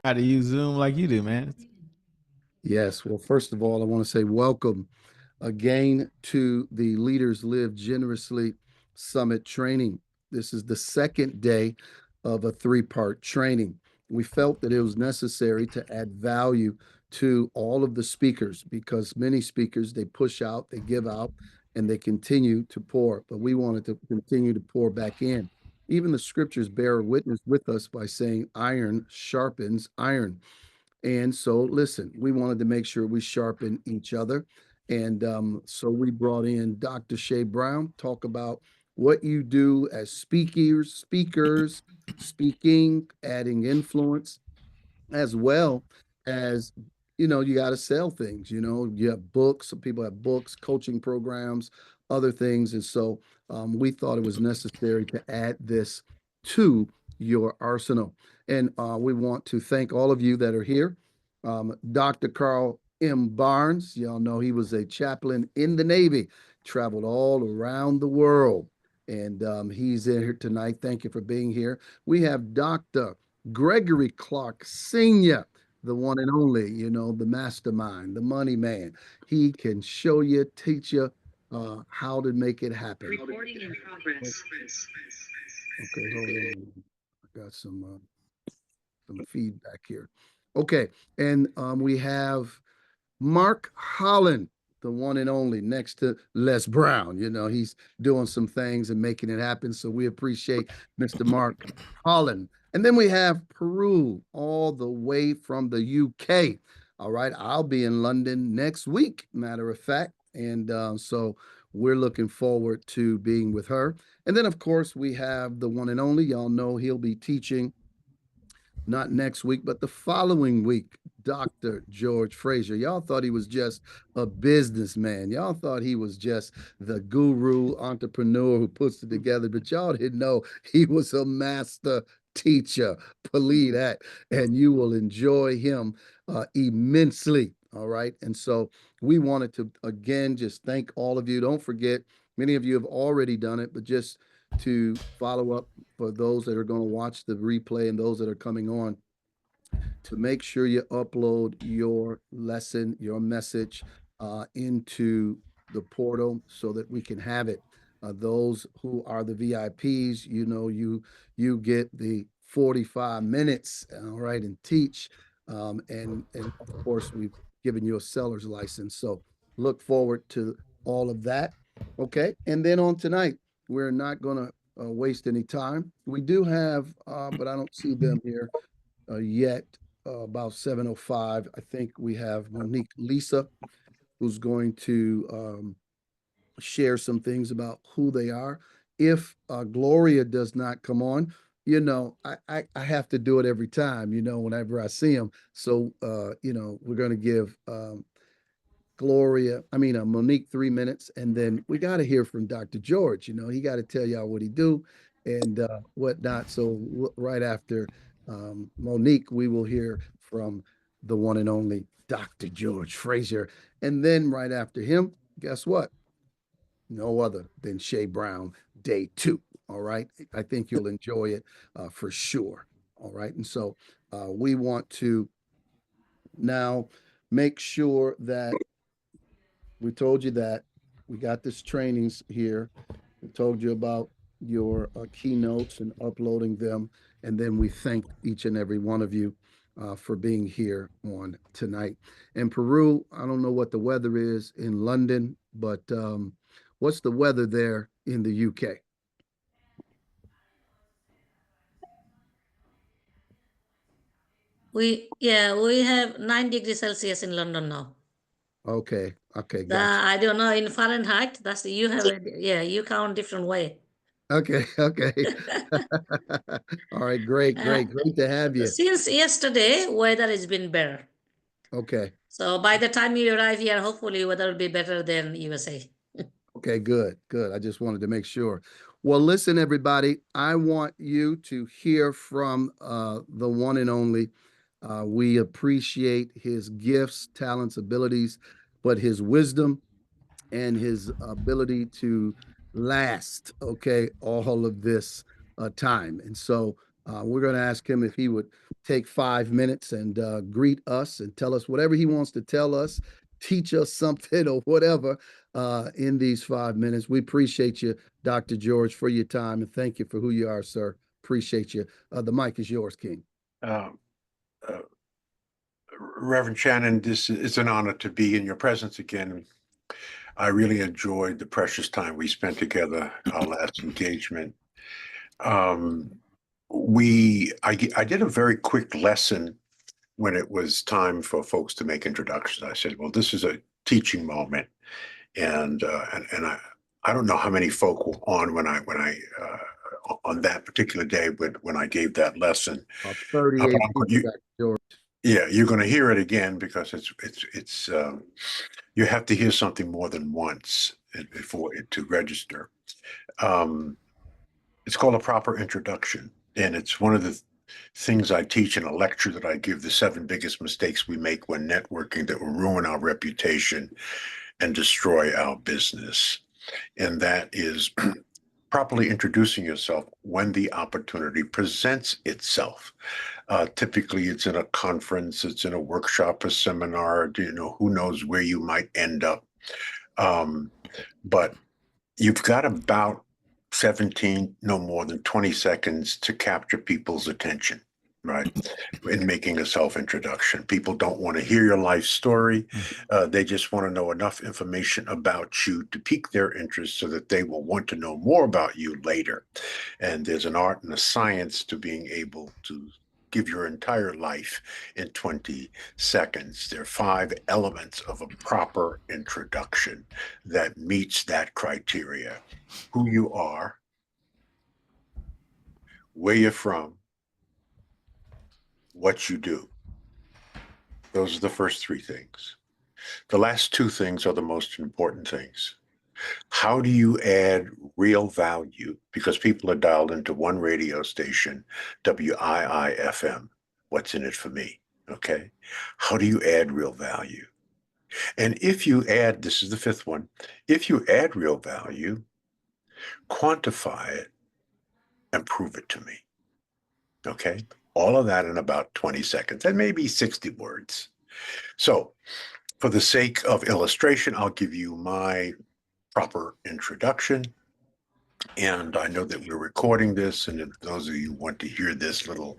How to use Zoom like you do, man. Yes. Well, first of all, I want to say welcome again to the Leaders Live Generously Summit training. This is the second day of a three-part training. We felt that it was necessary to add value to all of the speakers because many speakers they push out, they give out, and they continue to pour. But we wanted to continue to pour back in. Even the scriptures bear witness with us by saying, iron sharpens iron. And so, listen, we wanted to make sure we sharpen each other. And so we brought in Dr. Shay Brown, talk about what you do as speakers, speaking, adding influence, as well as you got to sell things. You have books, some people have books, coaching programs, other things. And so we thought it was necessary to add this to your arsenal. And we want to thank all of you that are here. Dr. Carl M. Barnes, y'all know he was a chaplain in the Navy, traveled all around the world, and he's in here tonight. Thank you for being here. We have Dr. Gregory Clark Sr., the one and only, the mastermind, the money man. He can show you, teach you how to make it happen. Recording in Oh, progress. okay, hold on. I got some feedback here. Okay, and we have Mark Holland, the one and only, next to Les Brown. He's doing some things and making it happen. So we appreciate Mr. Mark Holland. And then we have Peru, all the way from the UK. All right. I'll be in London next week, matter of fact. And so we're looking forward to being with her. And then, of course, we have the one and only. Y'all know he'll be teaching not next week, but the following week, Dr. George Frazier. Y'all thought he was just a businessman. Y'all thought he was just the guru entrepreneur who puts it together, but y'all didn't know he was a master teacher. Believe that, and you will enjoy him immensely. All right. And so we wanted to, again, just thank all of you. Don't forget, many of you have already done it, but just to follow up for those that are going to watch the replay and those that are coming on, to make sure you upload your lesson, your message into the portal so that we can have it. Those who are the VIPs, you get the 45 minutes, all right, and teach. And of course, we've given you a seller's license. So look forward to all of that. Okay. And then on tonight, we're not going to waste any time. We do have, but I don't see them here yet. About 7:05, I think we have Monique Lisa, who's going to share some things about who they are. If Gloria does not come on, I have to do it every time, whenever I see them. So, we're going to give Monique 3 minutes, and then we got to hear from Dr. George. He got to tell y'all what he do and whatnot. So right after Monique, we will hear from the one and only Dr. George Frazier, and then right after him, guess what? No other than Shay Brown, day two. All right, I think you'll enjoy it for sure. All right, and so we want to now make sure that we told you that we got this trainings here. We told you about your keynotes and uploading them. And then we thank each and every one of you for being here on tonight. And Peru, I don't know what the weather is in London, but what's the weather there in the UK? We have 9 degrees Celsius in London now. Okay, okay, gotcha. I don't know in Fahrenheit. That's you have you count different way. Okay, okay. All right, great, Uh, great to have you. since yesterday, weather has been better. Okay. So by the time you arrive here, hopefully weather will be better than USA. Okay, good, good. I just wanted to make sure. Well, listen, everybody, I want you to hear from the one and only. We appreciate his gifts, talents, abilities, but his wisdom and his ability to last, okay, all of this time. And so We're going to ask him if he would take 5 minutes and greet us and tell us whatever he wants to tell us, teach us something or whatever in these 5 minutes. We appreciate you, Dr. George, for your time, and thank you for who you are, sir. Appreciate you. The mic is yours, King. Reverend Shannon, it's an honor to be in your presence again. I really enjoyed the precious time we spent together, our last engagement. I did a very quick lesson when it was time for folks to make introductions. I said, well, this is a teaching moment. And I don't know how many folk were on on that particular day when I gave that lesson. 38 people, Dr. George. Yeah, you're going to hear it again because you have to hear something more than once for it to register. It's called a proper introduction, and it's one of the things I teach in a lecture that I give, the 7 biggest mistakes we make when networking that will ruin our reputation and destroy our business. And that is properly introducing yourself when the opportunity presents itself. Typically, it's in a conference, it's in a workshop, a seminar, who knows where you might end up. But you've got about 17, no more than 20 seconds to capture people's attention, right? In making a self-introduction. People don't want to hear your life story. They just want to know enough information about you to pique their interest so that they will want to know more about you later. And there's an art and a science to being able to give your entire life in 20 seconds. There are 5 elements of a proper introduction that meets that criteria. Who you are, where you're from, what you do. Those are the first 3 things. The last 2 things are the most important things. How do you add real value? Because people are dialed into one radio station, WIIFM. What's in it for me? Okay. How do you add real value? And if you add, this is the 5th one, if you add real value, quantify it and prove it to me. Okay. All of that in about 20 seconds and maybe 60 words. So for the sake of illustration, I'll give you my proper introduction. And I know that we're recording this, and if those of you who want to hear this little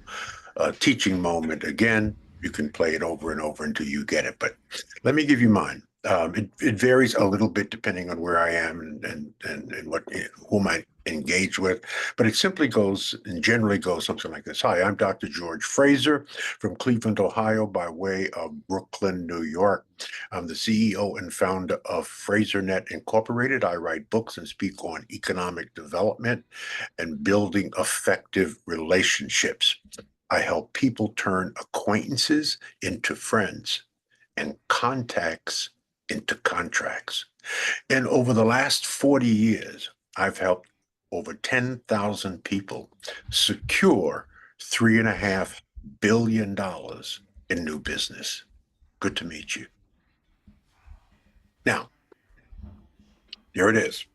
teaching moment again, you can play it over and over until you get it. But let me give you mine. It varies a little bit depending on where I am and what whom I engage with, but it simply goes and generally goes something like this. Hi, I'm Dr. George Fraser from Cleveland, Ohio, by way of Brooklyn, New York. I'm the CEO and founder of FraserNet Incorporated. I write books and speak on economic development and building effective relationships. I help people turn acquaintances into friends and contacts into contracts. And over the last 40 years, I've helped over 10,000 people secure $3.5 billion in new business. Good to meet you. Now, here it is.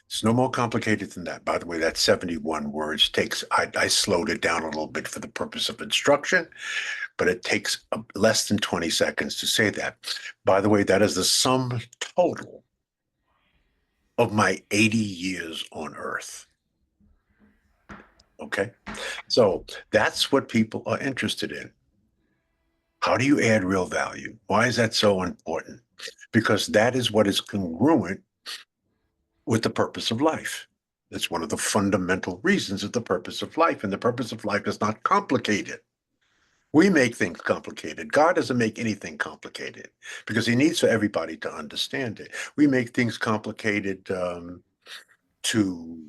It's no more complicated than that. By the way, that's 71 words. I slowed it down a little bit for the purpose of instruction, but it takes less than 20 seconds to say that. By the way, that is the sum total of my 80 years on Earth. Okay? So that's what people are interested in. How do you add real value? Why is that so important? Because that is what is congruent with the purpose of life. That's one of the fundamental reasons of the purpose of life. And the purpose of life is not complicated. We make things complicated. God doesn't make anything complicated because he needs for everybody to understand it. We make things complicated to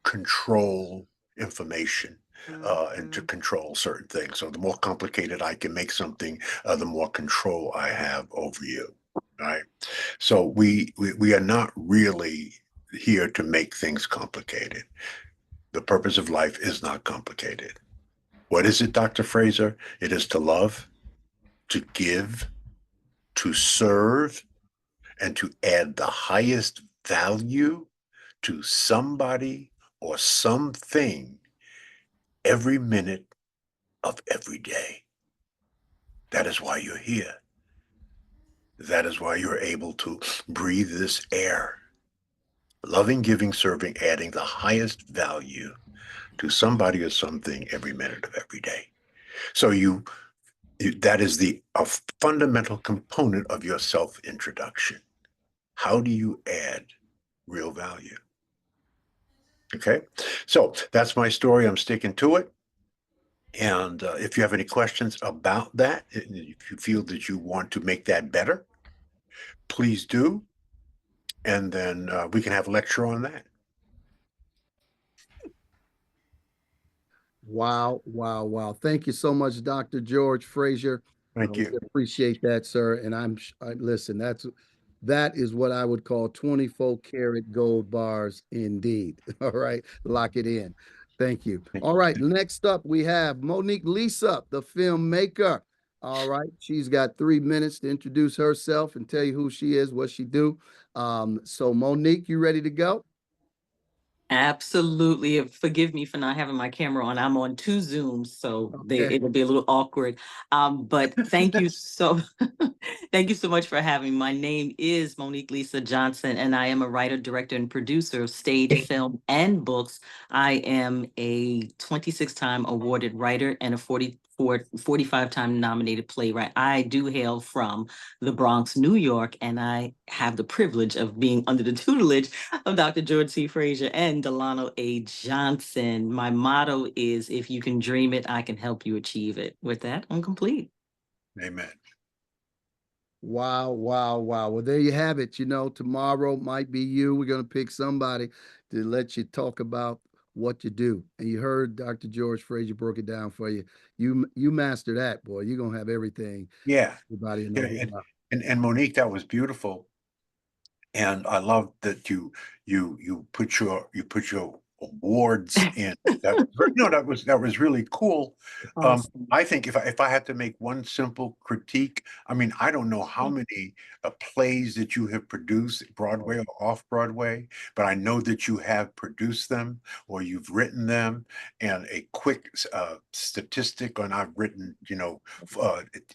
control information and to control certain things. So the more complicated I can make something, the more control I have over you. Right. So we are not really here to make things complicated. The purpose of life is not complicated. What is it, Dr. Fraser? It is to love, to give, to serve, and to add the highest value to somebody or something every minute of every day. That is why you're here. That is why you're able to breathe this air. Loving, giving, serving, adding the highest value to somebody or something every minute of every day. So that is a fundamental component of your self-introduction. How do you add real value? Okay, so that's my story. I'm sticking to it. And if you have any questions about that, if you feel that you want to make that better, please do. And then we can have a lecture on that. Wow, wow, wow. Thank you so much, Dr. George Frazier. Thank We you. appreciate that, sir. And listen, that is what I would call 24 karat gold bars indeed. All right, lock it in. Thank you. All right, next up we have Monique Lisa, the filmmaker. All right, she's got 3 minutes to introduce herself and tell you who she is, what she do. So Monique, you ready to go? Absolutely. Forgive me for not having my camera on. I'm on 2 Zooms, so Okay. it'll be a little awkward. But thank you so thank you so much for having me. My name is Monique Lisa Johnson, and I am a writer, director, and producer of stage, film, and books. I am a 26-time awarded writer and a 45-time nominated playwright. I do hail from the Bronx, New York, and I have the privilege of being under the tutelage of Dr. George C. Frazier and Delano A. Johnson. My motto is, if you can dream it, I can help you achieve it. With that, I'm complete. Amen. Wow, wow, wow. Well, there you have it. Tomorrow might be you. We're going to pick somebody to let you talk about what you do. And you heard Dr. George Frazier broke it down for you. You master that, boy. You're going to have everything. Yeah. Everybody Yeah, knows about. and Monique, that was beautiful. And I love that you put your awards in. That was really cool. Awesome. I think if I had to make one simple critique, I mean, I don't know how many plays that you have produced, Broadway or off Broadway, but I know that you have produced them or you've written them. And a quick statistic on I've written,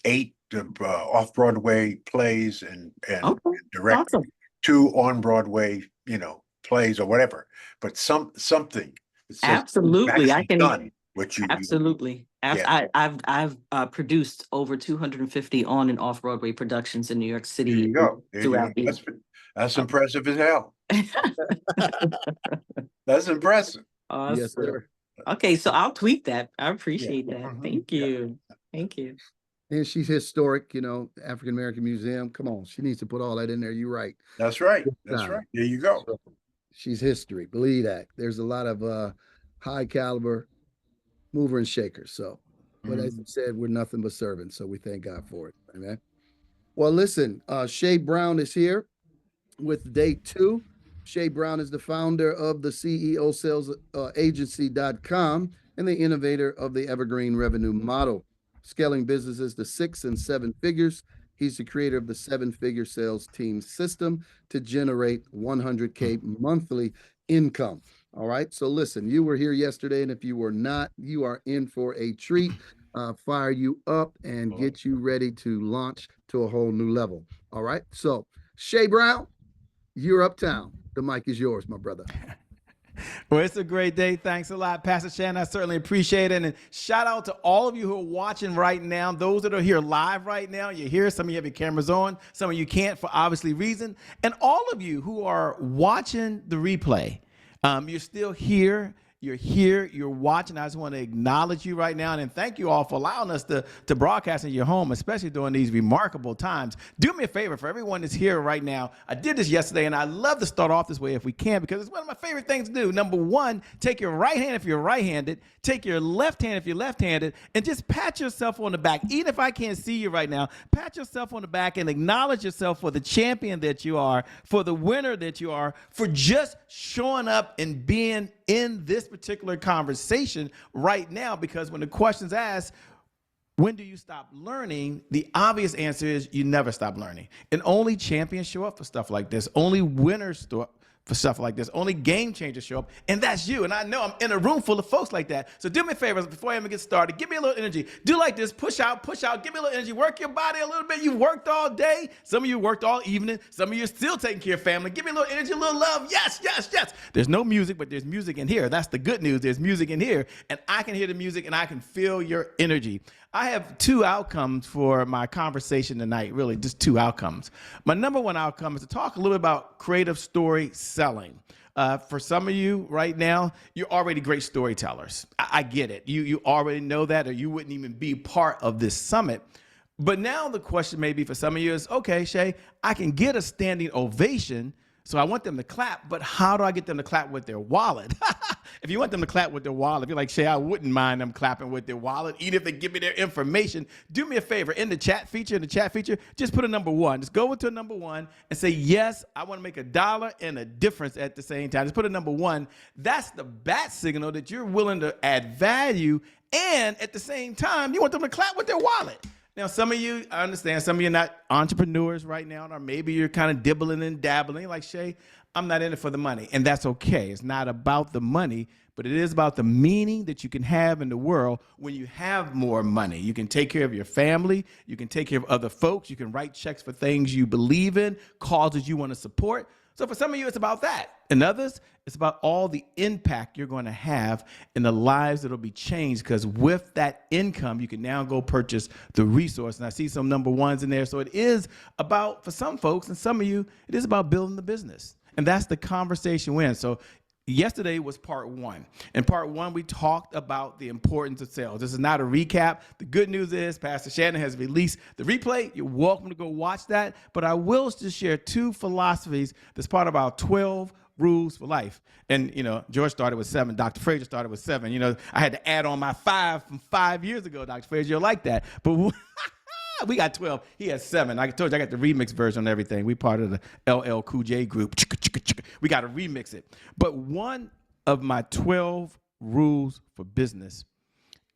8 off Broadway plays and Okay. direct Awesome. 2 on Broadway, plays or whatever, but something that says you've Absolutely. I actually can done what you absolutely. yeah. I've produced over 250 on and off Broadway productions in New York There City you go. There you go. throughout the That's impressive as hell. That's impressive. Yes, Awesome. sir. Okay, so I'll tweet that. I Yeah. appreciate that. Mhm. Thank Yeah. you. Thank you. And she's historic, African American Museum. Come on. She needs to put all that in there. You're right. That's right. Good That's time. right. There you go. So, she's history. Believe that. There's a lot of high caliber mover and shaker. So, but as Mhm. you said, we're nothing but servants. So we thank God for it. Amen. Well, listen, Shay Brown is here with day 2. Shay Brown is the founder of the CEO Sales Agency.com and the innovator of the Evergreen Revenue Model, scaling businesses to 6 and 7 figures. He's the creator of the 7-figure sales team system to generate 100K monthly income. All right. So listen, you were here yesterday, and if you were not, you are in for a treat. Fire you up and get you ready to launch to a whole new level. All right. So Shay Brown, you're uptown. The mic is yours, my brother. Well, it's a great day. Thanks a lot, Pastor Shannon. I certainly appreciate it. And shout out to all of you who are watching right now. Those that are here live right now, you're here. Some of you have your cameras on. Some of you can't for obviously reason. And all of you who are watching the replay, you're still here. You're here, you're watching. I just want to acknowledge you right now and thank you all for allowing us to broadcast in your home, especially during these remarkable times. Do me a favor for everyone that's here right now. I did this yesterday, and I love to start off this way if we can because it's one of my favorite things to do. Number one, take your right hand if you're right-handed, take your left hand if you're left-handed, and just pat yourself on the back. Even if I can't see you right now, pat yourself on the back and acknowledge yourself for the champion that you are, for the winner that you are, for just showing up and being in this particular conversation right now, because when the question's asked, when do you stop learning? The obvious answer is you never stop learning. And only champions show up for stuff like this. Only winners for stuff like this. Only game changers show up, and that's you. And I know I'm in a room full of folks like that. So do me a favor before I even get started. Give me a little energy. Do like this. Push out, push out. Give me a little energy. Work your body a little bit. You worked all day. Some of you worked all evening. Some of you are still taking care of family. Give me a little energy, a little love. Yes, yes, yes. There's no music, but there's music in here. That's the good news. There's music in here, and I can hear the music, and I can feel your energy. I have two outcomes for my conversation tonight, really, just two outcomes. My number one outcome is to talk a little bit about creative story selling. For some of you right now, you're already great storytellers. I get it. You already know that, or you wouldn't even be part of this summit. But now the question maybe for some of you is, okay, Shay, I can get a standing ovation, so I want them to clap, but how do I get them to clap with their wallet? If you want them to clap with their wallet, if you're like, Shay, I wouldn't mind them clapping with their wallet, even if they give me their information. Do me a favor, in the chat feature, just put a number one. Just go into a number one and say, yes, I want to make $1 and a difference at the same time. Just put a number one. That's the bat signal that you're willing to add value, and at the same time, you want them to clap with their wallet. Now, some of you, I understand, some of you are not entrepreneurs right now, or maybe you're kind of dibbling and dabbling. You're like, Shay, I'm not in it for the money. And that's okay. It's not about the money, but it is about the meaning that you can have in the world when you have more money. You can take care of your family. You can take care of other folks. You can write checks for things you believe in, causes you want to support. So for some of you, it's about that. And others, it's about all the impact you're going to have in the lives that will be changed, because with that income, you can now go purchase the resource. And I see some number ones in there. So it is about, for some folks and some of you, it is about building the business. And that's the conversation we're in. So yesterday was part one. In part one, we talked about the importance of sales. This is not a recap. The good news is Pastor Shannon has released the replay. You're welcome to go watch that. But I will just share two philosophies that's part of our 12 rules for life. And, George started with 7. Dr. Frazier started with 7. I had to add on my 5 from 5 years ago, Dr. Frazier. You're like that. But we got 12. He has 7. I told you I got the remix version on everything. We part of the LL Cool J group. We got to remix it. But one of my 12 rules for business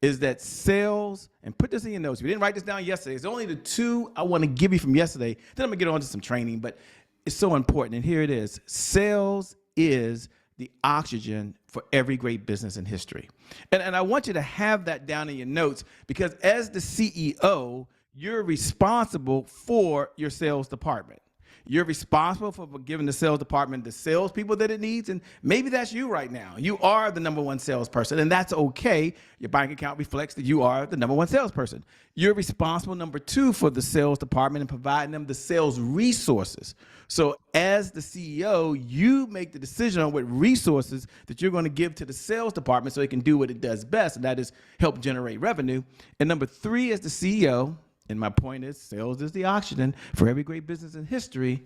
is that sales, and put this in your notes. We didn't write this down yesterday. It's only the 2 I want to give you from yesterday. Then I'm going to get on to some training, but it's so important. And here it is. Sales is the oxygen for every great business in history. And I want you to have that down in your notes, because as the CEO, you're responsible for your sales department. You're responsible for giving the sales department the salespeople that it needs. And maybe that's you right now. You are the number one salesperson, and that's okay. Your bank account reflects that you are the number one salesperson. You're responsible, number 2, for the sales department and providing them the sales resources. So as the CEO, you make the decision on what resources that you're going to give to the sales department so it can do what it does best, and that is help generate revenue. And number 3, as the CEO, and my point is, sales is the oxygen for every great business in history.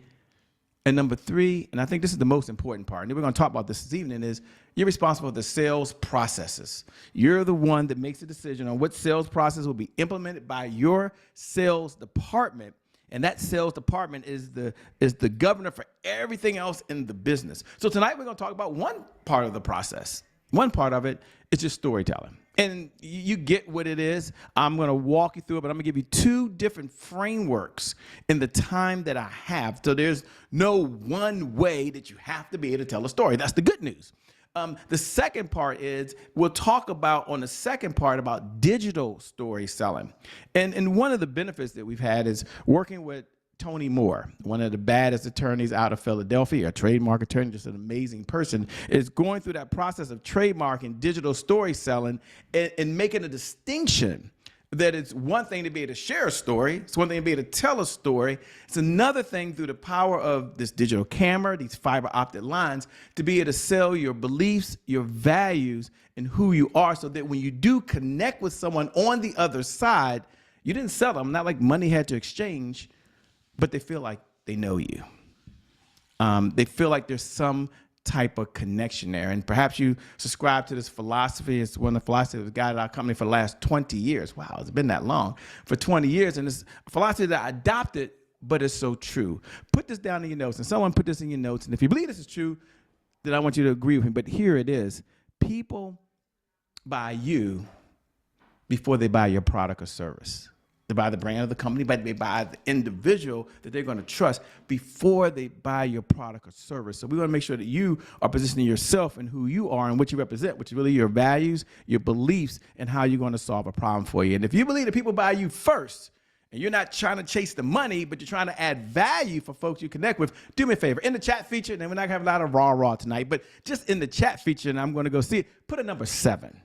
And number 3, and I think this is the most important part, and we're going to talk about this evening, is you're responsible for the sales processes. You're the one that makes the decision on what sales process will be implemented by your sales department. And that sales department is the governor for everything else in the business. So tonight we're going to talk about one part of the process. One part of it is just storytelling. And you get what it is. I'm going to walk you through it, but I'm going to give you 2 different frameworks in the time that I have. So there's no one way that you have to be able to tell a story. That's the good news. The second part is we'll talk about, on the second part, about digital story selling. And one of the benefits that we've had is working with Tony Moore, one of the baddest attorneys out of Philadelphia, a trademark attorney, just an amazing person, is going through that process of trademarking digital story selling and making a distinction that it's one thing to be able to share a story. It's one thing to be able to tell a story. It's another thing through the power of this digital camera, these fiber optic lines, to be able to sell your beliefs, your values, and who you are, so that when you do connect with someone on the other side, you didn't sell them, not like money had to exchange, but they feel like they know you. They feel like there's some type of connection there. And perhaps you subscribe to this philosophy. It's one of the philosophies that guided our company for the last 20 years. Wow, it's been that long. For 20 years. And it's a philosophy that I adopted, but it's so true. Put this down in your notes, and someone put this in your notes. And if you believe this is true, then I want you to agree with me. But here it is. People buy you before they buy your product or service. They buy the brand of the company, but they buy the individual that they're going to trust before they buy your product or service. So we want to make sure that you are positioning yourself and who you are and what you represent, which is really your values, your beliefs, and how you're going to solve a problem for you. And if you believe that people buy you first, and you're not trying to chase the money, but you're trying to add value for folks you connect with, do me a favor. In the chat feature, and we're not going to have a lot of raw tonight, but just in the chat feature, and I'm going to go see it, put a number 7.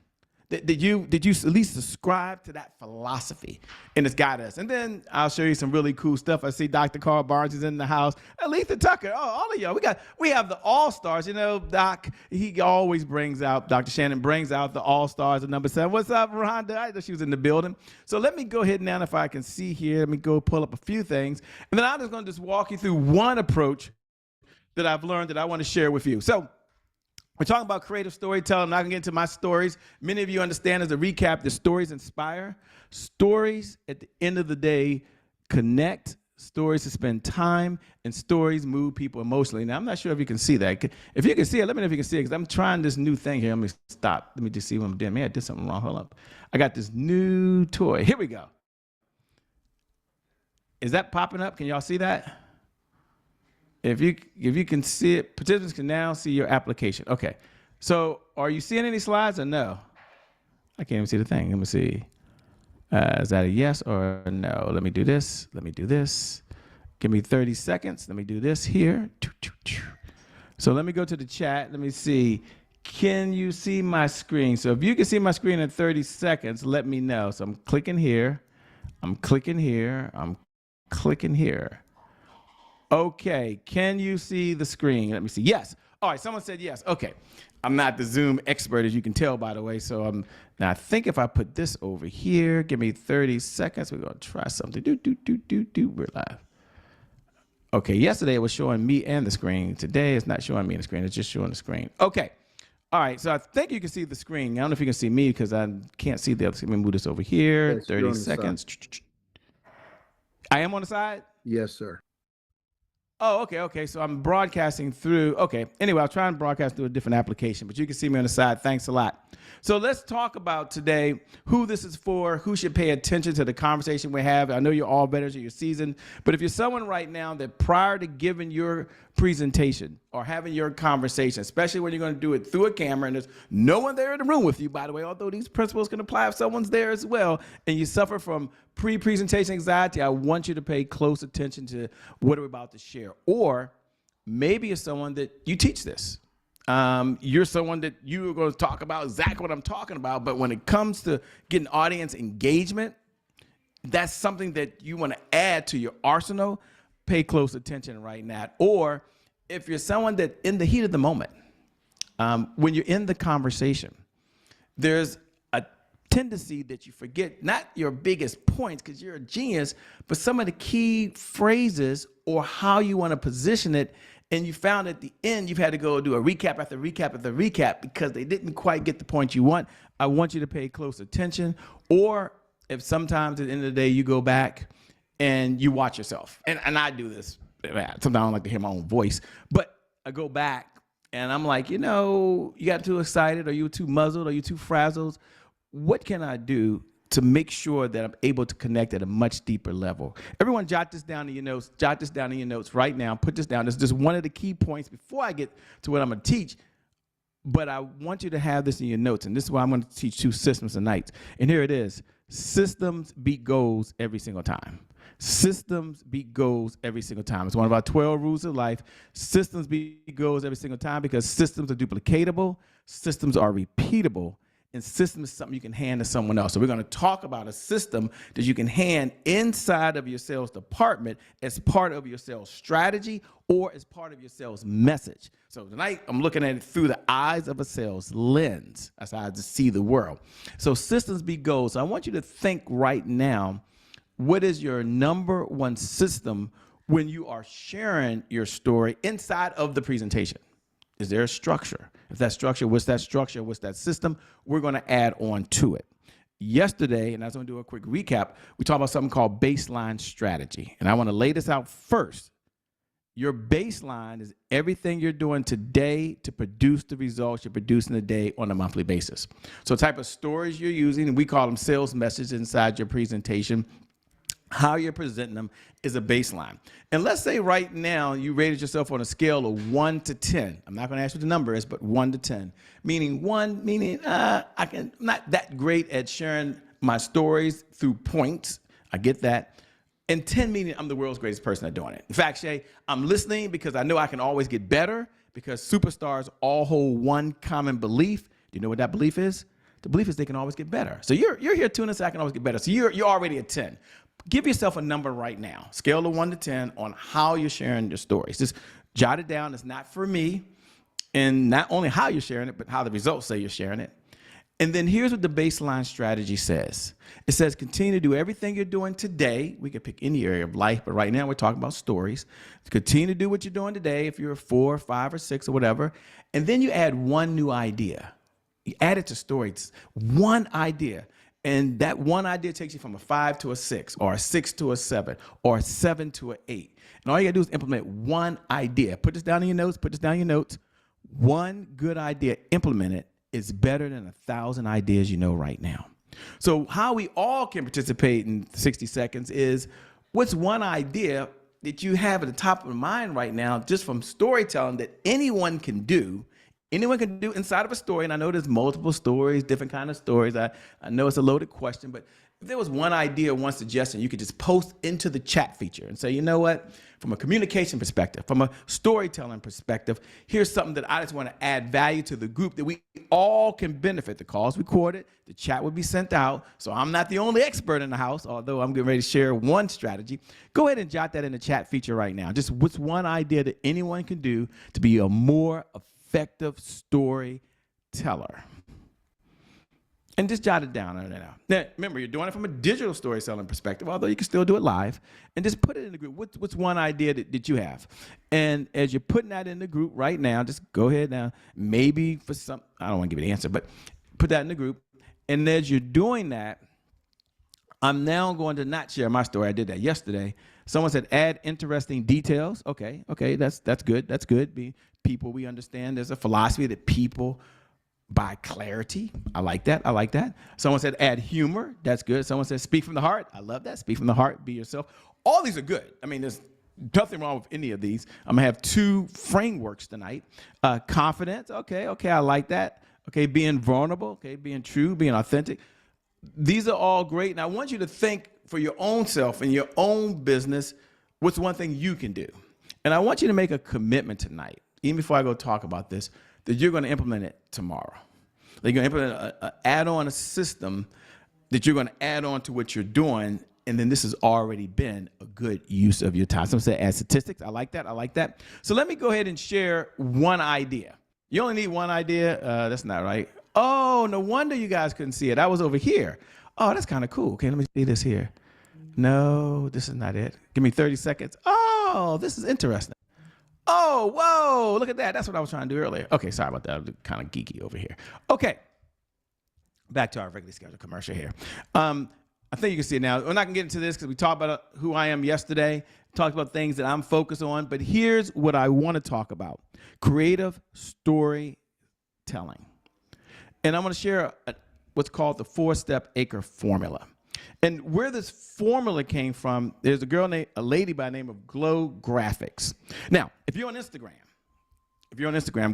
Did you at least subscribe to that philosophy? And it's got us. And then I'll show you some really cool stuff. I see Dr. Carl Barnes is in the house. Aletha Tucker. Oh, all of y'all. We have the all-stars. You know, Doc, he always brings out, Dr. Shannon brings out the all-stars at number 7. What's up, Rhonda? I know she was in the building. So let me go ahead now, if I can see here. Let me go pull up a few things. And then I'm just going to just walk you through one approach that I've learned that I want to share with you. So we're talking about creative storytelling. I'm not going to get into my stories. Many of you understand, as a recap, that stories inspire. Stories, at the end of the day, connect. Stories to spend time, and stories move people emotionally. Now, I'm not sure if you can see that. If you can see it, let me know if you can see it, because I'm trying this new thing here. Let me stop. Let me just see what I'm doing. Maybe I did something wrong. Hold up. I got this new toy. Here we go. Is that popping up? Can y'all see that? If you can see it, participants can now see your application. Okay. So are you seeing any slides or no? I can't even see the thing. Let me see. Is that a yes or a no? Let me do this. Let me do this. Give me 30 seconds. Let me do this here. So let me go to the chat. Let me see. Can you see my screen? So if you can see my screen in 30 seconds, let me know. So I'm clicking here. I'm clicking here. I'm clicking here. Okay, can you see the screen? Let me see. Yes. All right, someone said yes. Okay. I'm not the Zoom expert, as you can tell, by the way. So now I think if I put this over here, give me 30 seconds. We're going to try something. We're live. Okay, yesterday it was showing me and the screen. Today it's not showing me the screen. It's just showing the screen. Okay. All right, so I think you can see the screen. I don't know if you can see me because I can't see the other screen. Let me move this over here. Yes, 30 seconds. I am on the side? Yes, sir. Oh, okay. So I'm broadcasting through. Okay. Anyway, I'll try and broadcast through a different application, but you can see me on the side. Thanks a lot. So let's talk about today who this is for, who should pay attention to the conversation we have. I know you're all veterans of your season, but if you're someone right now that prior to giving your presentation or having your conversation, especially when you're going to do it through a camera and there's no one there in the room with you, by the way, although these principles can apply if someone's there as well, and you suffer from pre-presentation anxiety, I want you to pay close attention to what we're about to share. Or maybe you're someone that you teach this. You're someone that you're going to talk about exactly what I'm talking about, but when it comes to getting audience engagement, that's something that you want to add to your arsenal. Pay close attention right now. Or if you're someone that in the heat of the moment, when you're in the conversation, there's a tendency that you forget not your biggest points because you're a genius, but some of the key phrases or how you want to position it. And you found at the end, you've had to go do a recap after recap after recap because they didn't quite get the point you want. I want you to pay close attention. Or if sometimes at the end of the day, you go back and you watch yourself. And I do this. Sometimes I don't like to hear my own voice. But I go back and I'm like, you got too excited, or you were too muzzled, or you too frazzled. What can I do to make sure that I'm able to connect at a much deeper level? Everyone jot this down in your notes. Jot this down in your notes right now. Put this down. This is just one of the key points before I get to what I'm going to teach. But I want you to have this in your notes. And this is why I'm going to teach 2 systems tonight. And here it is. Systems beat goals every single time. Systems beat goals every single time. It's one of our 12 rules of life. Systems beat goals every single time because systems are duplicatable. Systems are repeatable. And system is something you can hand to someone else. So we're going to talk about a system that you can hand inside of your sales department as part of your sales strategy or as part of your sales message. So tonight, I'm looking at it through the eyes of a sales lens. That's how I just see the world. So systems beat goals. So I want you to think right now, what is your number one system when you are sharing your story inside of the presentation? Is there a structure? If that structure, what's that structure? What's that system? We're going to add on to it. Yesterday, and I was going to do a quick recap, we talked about something called baseline strategy. And I want to lay this out first. Your baseline is everything you're doing today to produce the results you're producing today on a monthly basis. So type of stories you're using, and we call them sales messages inside your presentation. how you're presenting them is a baseline. And let's say right now you rated yourself on a scale of 1 to 10. I'm not going to ask you what the number is, but 1 to 10. Meaning I'm not that great at sharing my stories through points. I get that. And 10 meaning I'm the world's greatest person at doing it. In fact, Shay, I'm listening because I know I can always get better, because superstars all hold one common belief. Do you know what that belief is? The belief is they can always get better. So you're here tuning us, I can always get better. So you're already at 10. Give yourself a number right now, scale of 1 to 10 on how you're sharing your stories. Just jot it down. It's not for me. And not only how you're sharing it, but how the results say you're sharing it. And then here's what the baseline strategy says. It says, continue to do everything you're doing today. We could pick any area of life, but right now we're talking about stories. Continue to do what you're doing today, if you're 4, 5, or 6, or whatever. And then you add one new idea. You add it to stories, one idea. And that one idea takes you from a 5 to a 6, or a 6 to a 7, or a 7 to an 8. And all you gotta do is implement one idea. Put this down in your notes, One good idea, implement it, is better than 1,000 ideas you know right now. So how we all can participate in 60 seconds is, what's one idea that you have at the top of your mind right now, just from storytelling, that anyone can do inside of a story. And I know there's multiple stories, different kind of stories. I know it's a loaded question, but if there was one idea, one suggestion, you could just post into the chat feature and say, you know what, from a communication perspective, from a storytelling perspective, here's something that I just want to add value to the group that we all can benefit. The call's recorded, the chat will be sent out. So I'm not the only expert in the house, although I'm getting ready to share one strategy. Go ahead and jot that in the chat feature right now. Just what's one idea that anyone can do to be a more effective storyteller. And just jot it down. Now, remember, you're doing it from a digital story selling perspective, although you can still do it live. And just put it in the group. What's one idea that you have? And as you're putting that in the group right now, just go ahead now. Maybe for some, I don't want to give you the answer, but put that in the group. And as you're doing that, I'm now going to not share my story. I did that yesterday. Someone said, add interesting details. Okay, that's good. That's good. People, we understand there's a philosophy that people buy clarity. I like that. Someone said, add humor. That's good. Someone said, speak from the heart. I love that. Speak from the heart. Be yourself. All these are good. I mean, there's nothing wrong with any of these. I'm going to have 2 frameworks tonight. Confidence. Okay, I like that. Okay, being vulnerable. Okay, being true, being authentic. These are all great. And I want you to think for your own self and your own business, what's one thing you can do? And I want you to make a commitment tonight, even before I go talk about this, that you're going to implement it tomorrow. That you're going to implement add on a system that you're going to add on to what you're doing, and then this has already been a good use of your time. Someone said add statistics. I like that. So let me go ahead and share one idea. You only need one idea. That's not right. Oh, no wonder you guys couldn't see it. I was over here. Oh, that's kind of cool. Okay, let me see this here. No, this is not it. Give me 30 seconds. Oh, this is interesting. Oh, whoa, look at that. That's what I was trying to do earlier. Okay, sorry about that. I'm kind of geeky over here. Okay, back to our regularly scheduled commercial here. I think you can see it now. We're not going to get into this because we talked about who I am yesterday, talked about things that I'm focused on, but here's what I want to talk about: creative storytelling. And I'm going to share what's called the 4-step acre formula. And where this formula came from, there's a lady by the name of Glow Graphics. Now, if you're on Instagram,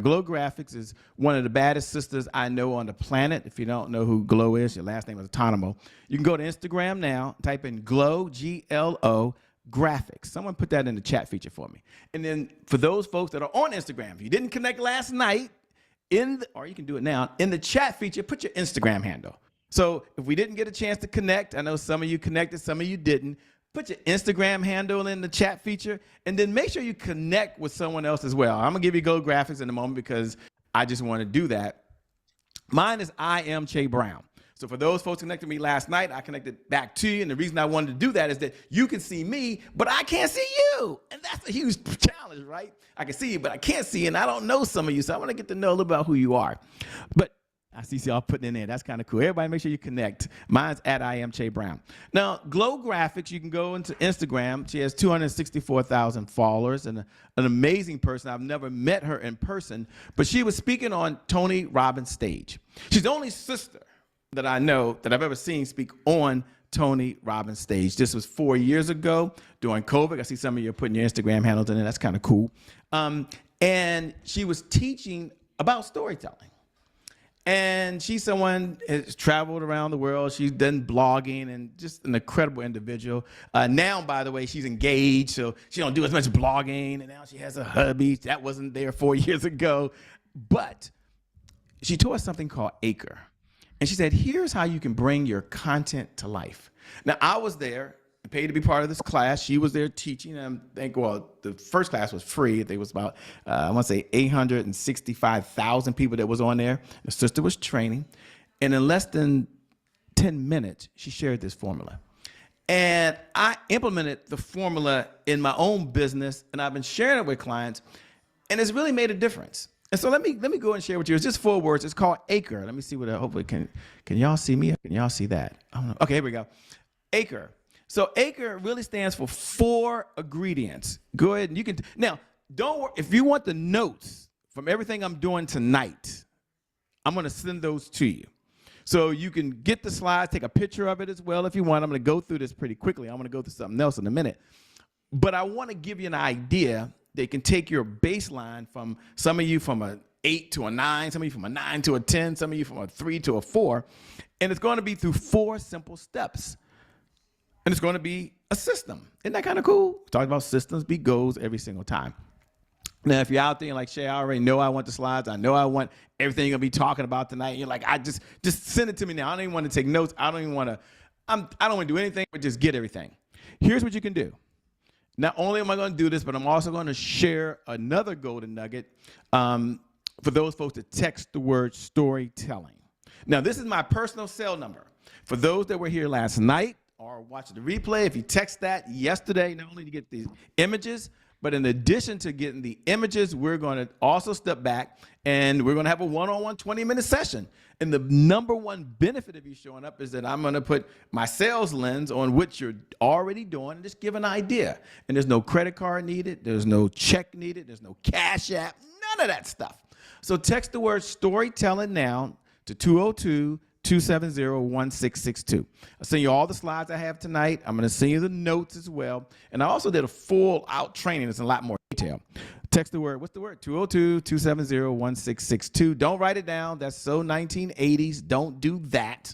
Glow Graphics is one of the baddest sisters I know on the planet. If you don't know who Glow is, your last name is Autonomo. You can go to Instagram now, type in Glow, G-L-O, Graphics. Someone put that in the chat feature for me. And then for those folks that are on Instagram, if you didn't connect last night, or you can do it now, in the chat feature, put your Instagram handle. So if we didn't get a chance to connect, I know some of you connected, some of you didn't, put your Instagram handle in the chat feature, and then make sure you connect with someone else as well. I'm going to give you Glow Graphics in a moment because I just want to do that. Mine is I am Che Brown. So for those folks connected to me last night, I connected back to you. And the reason I wanted to do that is that you can see me, but I can't see you. And that's a huge challenge, right? I can see you, but I can't see you, and I don't know some of you. So I want to get to know a little about who you are. But I see y'all putting in there. That's kind of cool. Everybody make sure you connect. Mine's at I am Che Brown. Now, Glow Graphics, you can go into Instagram. She has 264,000 followers and an amazing person. I've never met her in person, but she was speaking on Tony Robbins' stage. She's the only sister that I know that I've ever seen speak on Tony Robbins stage. This was 4 years ago during COVID. I see some of you are putting your Instagram handles in there. That's kind of cool. And she was teaching about storytelling. And she's someone has traveled around the world. She's done blogging and just an incredible individual. Now, by the way, she's engaged, so she don't do as much blogging. And now she has a hubby. That wasn't there 4 years ago. But she taught us something called Acre. And she said, here's how you can bring your content to life. Now, I was there, paid to be part of this class. She was there teaching. And I think, well, the first class was free. There was about, I want to say 865,000 people that was on there. The sister was training. And in less than 10 minutes, she shared this formula. And I implemented the formula in my own business, and I've been sharing it with clients, and it's really made a difference. And so let me go and share with you. It's just 4 words. It's called Acre. Let me see what. Hopefully, can y'all see me? Can y'all see that? I don't know. Okay, here we go. Acre. So Acre really stands for 4 ingredients. Go ahead and you can now. Don't worry if you want the notes from everything I'm doing tonight. I'm going to send those to you, so you can get the slides, take a picture of it as well if you want. I'm going to go through this pretty quickly. I'm going to go through something else in a minute, but I want to give you an idea. They can take your baseline from some of you from an 8 to a 9, some of you from a 9 to a 10, some of you from a 3 to a 4. And it's going to be through 4 simple steps. And it's going to be a system. Isn't that kind of cool? Talking about systems beat goals every single time. Now, if you're out there and like, Shay, I already know I want the slides. I know I want everything you're going to be talking about tonight. And you're like, I just send it to me now. I don't even want to take notes. I don't want to do anything but just get everything. Here's what you can do. Not only am I going to do this, but I'm also going to share another golden nugget for those folks that text the word storytelling. Now, this is my personal cell number. For those that were here last night or watching the replay, if you text that yesterday, not only to get these images, but in addition to getting the images, we're going to also step back and we're going to have a one-on-one 20-minute session. And the number one benefit of you showing up is that I'm going to put my sales lens on what you're already doing and just give an idea. And there's no credit card needed. There's no check needed. There's no Cash App, none of that stuff. So text the word storytelling now to 202-270-1662. I'll send you all the slides I have tonight. I'm going to send you the notes as well. And I also did a full-out training. It's in a lot more detail. Text the word. What's the word? 202-270-1662. Don't write it down. That's so 1980s. Don't do that.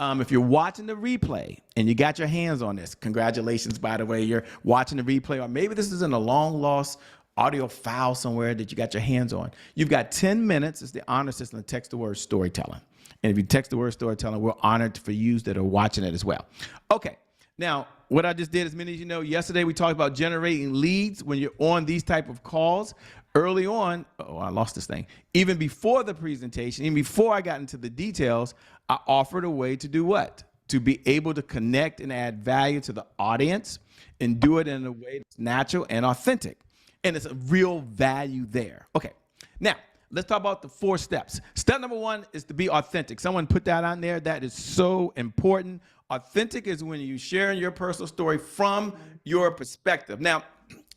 If you're watching the replay and you got your hands on this, congratulations, by the way. You're watching the replay, or maybe this is in a long-lost audio file somewhere that you got your hands on. You've got 10 minutes. It's the honor system to text the word storytelling. And if you text the word storytelling, we're honored for you that are watching it as well. Okay. Now, what I just did, as many of you know, yesterday we talked about generating leads when you're on these type of calls. Early on, I lost this thing. Even before the presentation, even before I got into the details, I offered a way to do what? To be able to connect and add value to the audience and do it in a way that's natural and authentic. And it's a real value there. Okay. Now, let's talk about the 4 steps. Step number 1 is to be authentic. Someone put that on there. That is so important. Authentic is when you're sharing your personal story from your perspective. Now,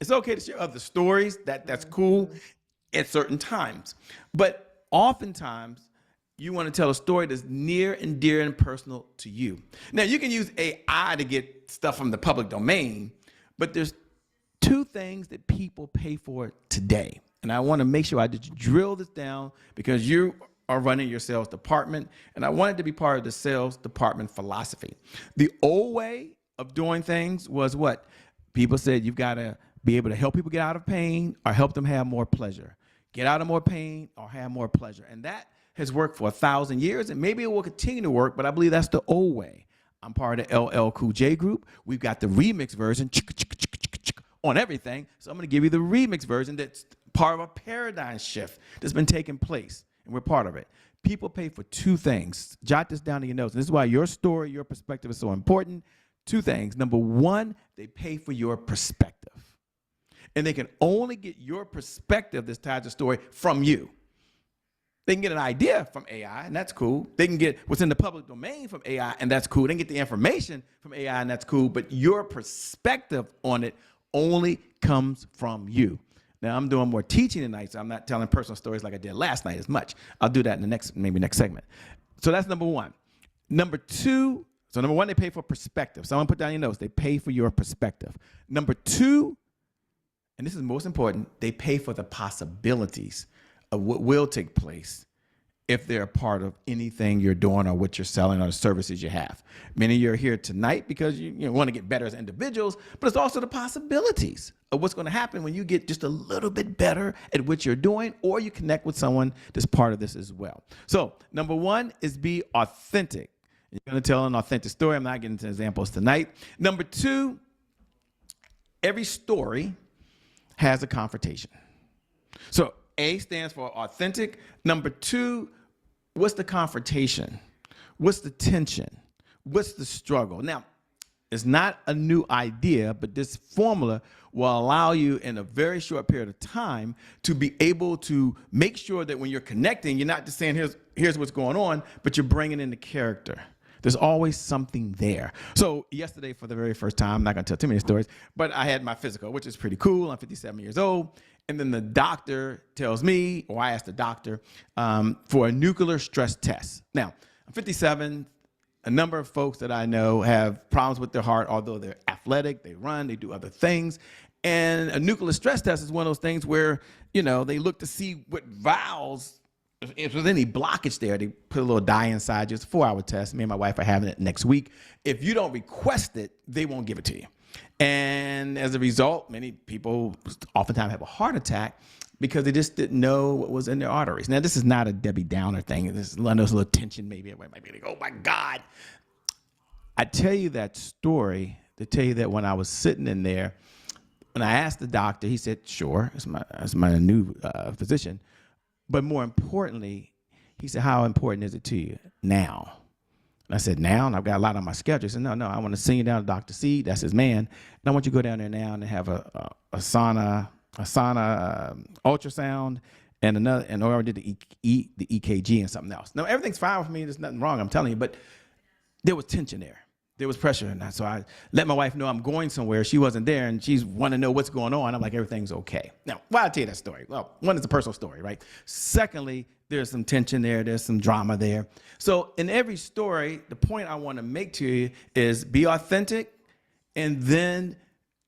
it's okay to share other stories. That's cool at certain times. But oftentimes, you want to tell a story that's near and dear and personal to you. Now, you can use AI to get stuff from the public domain, but there's 2 things that people pay for today. And I want to make sure I just drill this down because you are running your sales department, and I want it to be part of the sales department philosophy. The old way of doing things was what? People said you've got to be able to help people get out of pain or help them have more pleasure. Get out of more pain or have more pleasure. And that has worked for 1,000 years, and maybe it will continue to work, but I believe that's the old way. I'm part of the LL Cool J group. We've got the remix version on everything. So I'm going to give you the remix version that's part of a paradigm shift that's been taking place, and we're part of it. People pay for 2 things. Jot this down in your notes. And this is why your story, your perspective is so important. 2 things. Number 1, they pay for your perspective. And they can only get your perspective that's tied to story from you. They can get an idea from AI, and that's cool. They can get what's in the public domain from AI, and that's cool. They can get the information from AI, and that's cool. But your perspective on it only comes from you. Now, I'm doing more teaching tonight, so I'm not telling personal stories like I did last night as much. I'll do that in the next segment. So that's number 1. Number 2, So number one, they pay for perspective. Someone put down your notes. They pay for your perspective. Number two, and this is most important, they pay for the possibilities of what will take place if they're a part of anything you're doing or what you're selling or the services you have. Many of you are here tonight because you want to get better as individuals, but it's also the possibilities of what's going to happen when you get just a little bit better at what you're doing, or you connect with someone that's part of this as well. So number one is be authentic. You're going to tell an authentic story. I'm not getting into examples tonight. Number two, every story has a confrontation. So A stands for authentic. Number two, what's the confrontation? What's the tension? What's the struggle? Now, it's not a new idea, but this formula will allow you in a very short period of time to be able to make sure that when you're connecting, you're not just saying, here's what's going on, but you're bringing in the character. There's always something there. So yesterday, for the very first time, I'm not going to tell too many stories, but I had my physical, which is pretty cool. I'm 57 years old. And then the doctor tells me, or I asked the doctor, for a nuclear stress test. Now, I'm 57. A number of folks that I know have problems with their heart, although they're athletic, they run, they do other things. And a nuclear stress test is one of those things where, they look to see what valves, if there's any blockage there, they put a little dye inside you. It's a 4-hour test. Me and my wife are having it next week. If you don't request it, they won't give it to you. And as a result, many people oftentimes have a heart attack because they just didn't know what was in their arteries. Now, this is not a Debbie Downer thing. This is a little tension maybe. Everybody might be like, oh my God. I tell you that story to tell you that when I was sitting in there, when I asked the doctor, he said, sure, it's my new physician. But more importantly, he said, how important is it to you now? And I said, now? And I've got a lot on my schedule. He said, no, I want to send you down to Dr. C. That's his man. And I want you to go down there now and have a sauna ultrasound, and another, and or I did the EKG and something else. Now, everything's fine with me. There's nothing wrong, I'm telling you. But there was tension there. There was pressure. And so I let my wife know I'm going somewhere. She wasn't there, and she's wanting to know what's going on. I'm like, everything's okay. Now, why I tell you that story? Well, one, it's a personal story, right? Secondly, there's some tension there. There's some drama there. So in every story, the point I want to make to you is be authentic, and then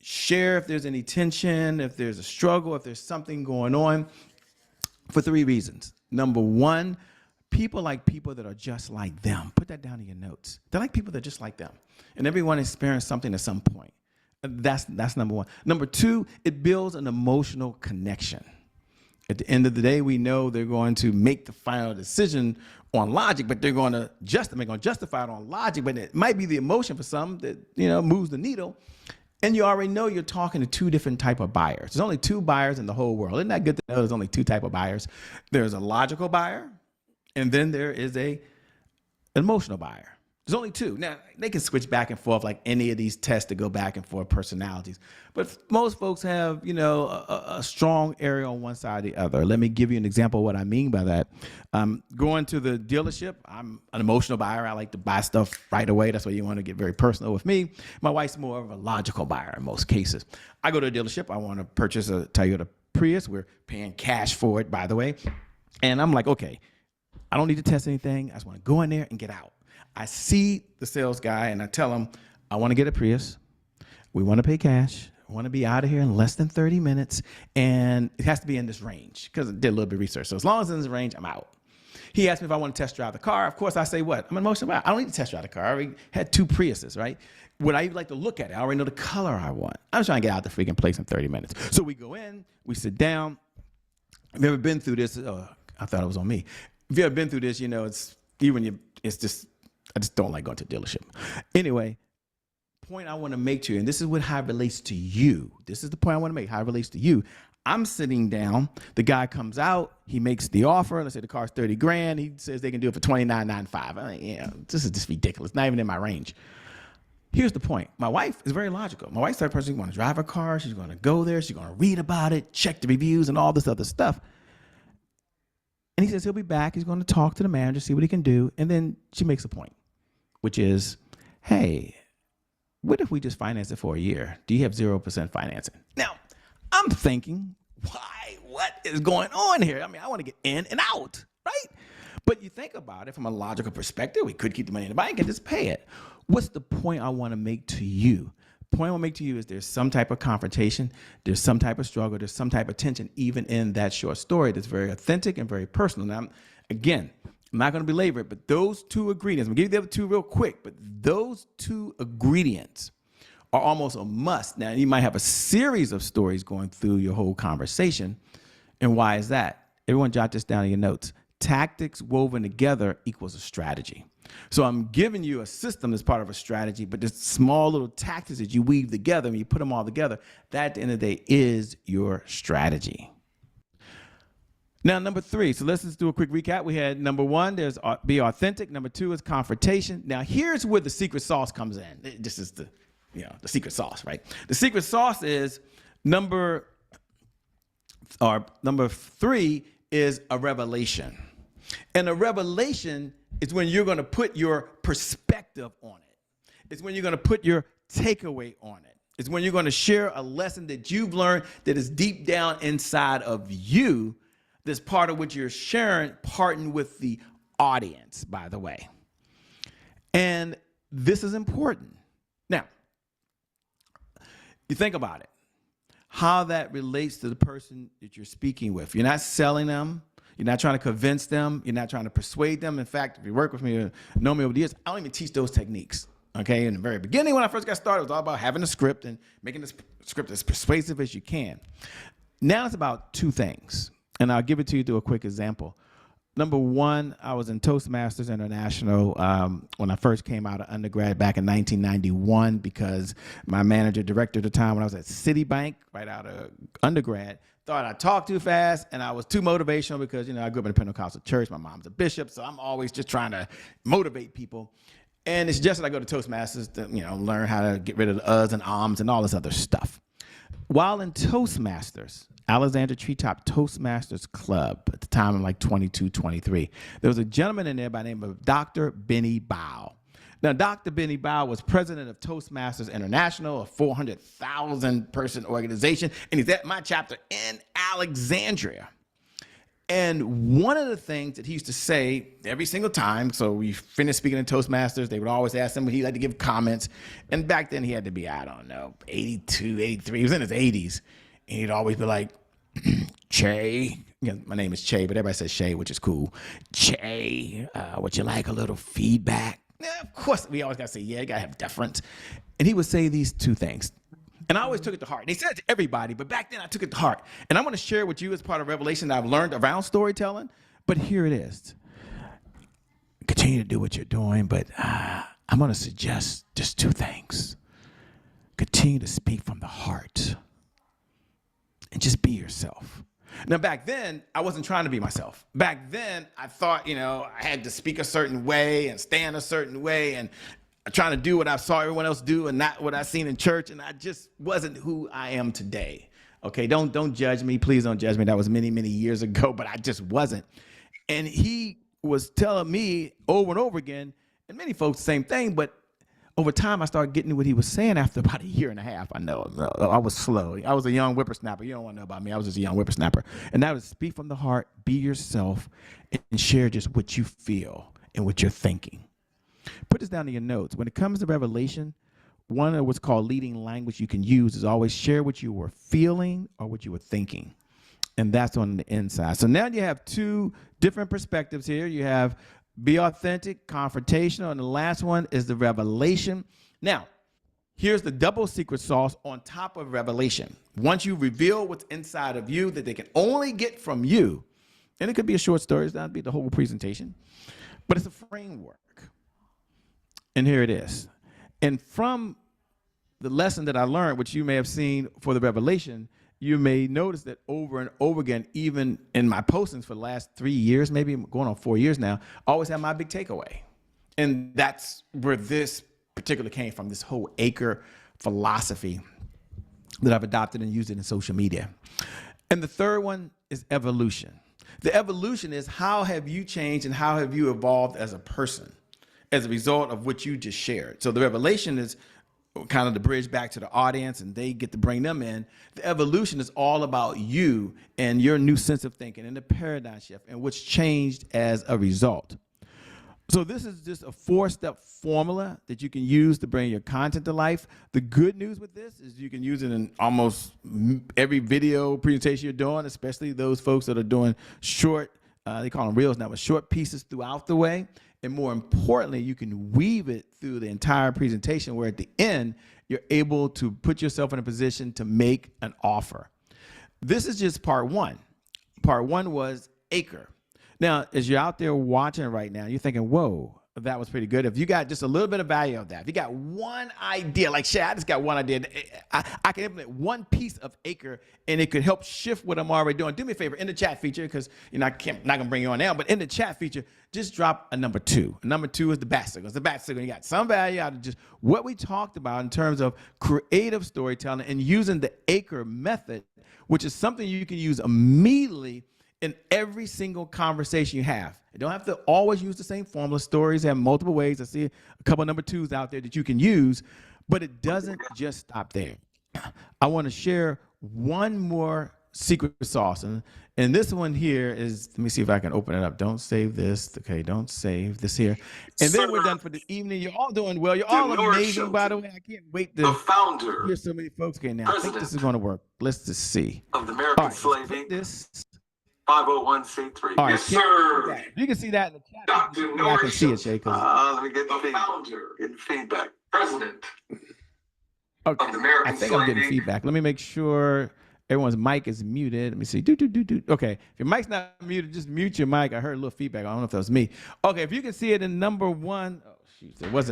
share if there's any tension, if there's a struggle, if there's something going on, for 3 reasons. Number one, people like people that are just like them. Put that down in your notes. They like people that are just like them. And everyone experienced something at some point. That's number one. Number two, it builds an emotional connection. At the end of the day, we know they're going to make the final decision on logic, but they're going to justify it on logic, but it might be the emotion for some that, moves the needle. And you already know you're talking to 2 different type of buyers. There's only 2 buyers in the whole world. Isn't that good to know there's only 2 type of buyers? There's a logical buyer, and then there is an emotional buyer. There's only 2. Now, they can switch back and forth like any of these tests to go back and forth personalities. But most folks have, a strong area on one side or the other. Let me give you an example of what I mean by that. Going to the dealership, I'm an emotional buyer. I like to buy stuff right away. That's why you want to get very personal with me. My wife's more of a logical buyer in most cases. I go to a dealership. I want to purchase a Toyota Prius. We're paying cash for it, by the way. And I'm like, okay, I don't need to test anything. I just want to go in there and get out. I see the sales guy and I tell him, I want to get a Prius. We want to pay cash. I want to be out of here in less than 30 minutes. And it has to be in this range because I did a little bit of research. So as long as it's in this range, I'm out. He asked me if I want to test drive the car. Of course, I say what? I'm an emotional buyer. I don't need to test drive the car. I already had 2 Priuses, right? Would I even like to look at it? I already know the color I want. I'm trying to get out the freaking place in 30 minutes. So we go in, we sit down. If you've ever been through this, I thought it was on me. If you've ever been through this, I just don't like going to a dealership. Anyway, point I want to make to you, and this is how it relates to you. This is the point I want to make, how it relates to you. I'm sitting down. The guy comes out. He makes the offer. Let's say the car's $30,000. He says they can do it for $29,995. I'm like, yeah, this is just ridiculous. Not even in my range. Here's the point. My wife is very logical. My wife's the type of person who's going to drive a car. She's going to go there. She's going to read about it, check the reviews, and all this other stuff. And he says he'll be back. He's going to talk to the manager, see what he can do. And then she makes a point, which is, hey, what if we just finance it for a year? Do you have 0% financing? Now, I'm thinking, why? What is going on here? I mean, I want to get in and out, right? But you think about it from a logical perspective, we could keep the money in the bank and just pay it. What's the point I want to make to you? The point I want to make to you is there's some type of confrontation, there's some type of struggle, there's some type of tension, even in that short story that's very authentic and very personal. Now, again, I'm not going to belabor it, but those two ingredients, I'm going to give you the other two real quick, but those two ingredients are almost a must. Now, you might have a series of stories going through your whole conversation. And why is that? Everyone jot this down in your notes. Tactics woven together equals a strategy. So I'm giving you a system that's part of a strategy, but the small little tactics that you weave together and you put them all together, that at the end of the day is your strategy. Now, number 3, so let's just do a quick recap. We had number 1, there's be authentic. Number 2 is confrontation. Now, here's where the secret sauce comes in. This is the secret sauce, right? The secret sauce is number 3 is a revelation. And a revelation is when you're going to put your perspective on it. It's when you're going to put your takeaway on it. It's when you're going to share a lesson that you've learned that is deep down inside of you. This part of what you're sharing, partner with the audience, by the way. And this is important. Now, you think about it, how that relates to the person that you're speaking with. You're not selling them. You're not trying to convince them. You're not trying to persuade them. In fact, if you work with me or know me over the years, I don't even teach those techniques. Okay, in the very beginning when I first got started, it was all about having a script and making this script as persuasive as you can. Now it's about 2 things. And I'll give it to you through a quick example. Number 1, I was in Toastmasters International when I first came out of undergrad back in 1991 because my manager, director at the time when I was at Citibank, right out of undergrad, thought I talked too fast and I was too motivational because, I grew up in a Pentecostal church. My mom's a bishop, so I'm always just trying to motivate people. And it's suggested I go to Toastmasters to, learn how to get rid of the uhs and ahs and all this other stuff. While in Toastmasters, Alexandra Treetop Toastmasters Club, at the time I'm like 22, 23, there was a gentleman in there by the name of Dr. Benny Bow. Now, Dr. Benny Bow was president of Toastmasters International, a 400,000 person organization, and he's at my chapter in Alexandria. And one of the things that he used to say every single time, so we finished speaking in Toastmasters, they would always ask him, he'd like to give comments. And back then he had to be, 82, 83, he was in his 80s. And he'd always be like, Che, my name is Che, but everybody says Shay, which is cool. Che, would you like a little feedback? Yeah, of course, we always got to say, yeah, you got to have deference. And he would say these 2 things. And I always took it to heart. And he said it to everybody, but back then I took it to heart. And I'm going to share with you as part of revelation that I've learned around storytelling. But here it is. Continue to do what you're doing, but I'm going to suggest just 2 things. Continue to speak from the heart and just be yourself. Now, back then, I wasn't trying to be myself. Back then, I thought, I had to speak a certain way and stand a certain way and trying to do what I saw everyone else do and not what I seen in church. And I just wasn't who I am today. Okay, don't judge me. Please don't judge me. That was many, many years ago, but I just wasn't. And he was telling me over and over again, and many folks, the same thing, but over time, I started getting what he was saying after about a year and a half. I know, I was slow. I was a young whippersnapper. You don't want to know about me. I was just a young whippersnapper. And that was speak from the heart, be yourself, and share just what you feel and what you're thinking. Put this down in your notes. When it comes to revelation, one of what's called leading language you can use is always share what you were feeling or what you were thinking. And that's on the inside. So now you have 2 different perspectives here. You have be authentic, confrontational, and the last one is the revelation. Now, here's the double secret sauce on top of revelation. Once you reveal what's inside of you that they can only get from you, and it could be a short story, it's not be the whole presentation, but it's a framework. And here it is. And from the lesson that I learned, which you may have seen for the revelation, you may notice that over and over again, even in my postings for the last 3 years, maybe going on 4 years now, I always have my big takeaway. And that's where this particular came from, this whole acre philosophy that I've adopted and used it in social media. And the third one is evolution. The evolution is how have you changed and how have you evolved as a person as a result of what you just shared. So the revelation is kind of the bridge back to the audience and they get to bring them in. The evolution is all about you and your new sense of thinking and the paradigm shift and what's changed as a result. So this is just a 4-step formula that you can use to bring your content to life. The good news with this is you can use it in almost every video presentation you're doing, especially those folks that are doing short, they call them reels now, but short pieces throughout the way. And more importantly, you can weave it through the entire presentation where at the end, you're able to put yourself in a position to make an offer. This is just part one. Part one was acre. Now, as you're out there watching right now, you're thinking, whoa, that was pretty good. If you got just a little bit of value of that, if you got one idea, like Shay, I just got one idea. I can implement one piece of acre and it could help shift what I'm already doing. Do me a favor in the chat feature, because you're not gonna bring you on now, but in the chat feature, just drop a number 2. Number 2 is the bat signal. It's the bat signal. You got some value out of just what we talked about in terms of creative storytelling and using the acre method, which is something you can use immediately in every single conversation you have. You don't have to always use the same formula. Stories have multiple ways. I see a couple of number 2s out there that you can use, but it doesn't just stop there. I want to share one more secret sauce. And this one here is, let me see if I can open it up. Don't save this. Okay, don't save this here. And then we're done for the evening. You're all doing well. You're all amazing, by the way. I can't wait to hear so many folks. Okay, now I think this is going to work. Let's just see. Of the American all right, Slaving. This 501c3. all right, Yes, sir. you can see that in the chat. Dr. I can see it, Shay. Let me get the founder. Getting feedback. President Okay. of the American I think I'm getting Slaving. feedback. Let me make sure everyone's mic is muted. Let me see. Okay. If your mic's not muted, just mute your mic. I heard a little feedback. I don't know if that was me. Okay. If you can see it in number 1. Oh, shoot. There was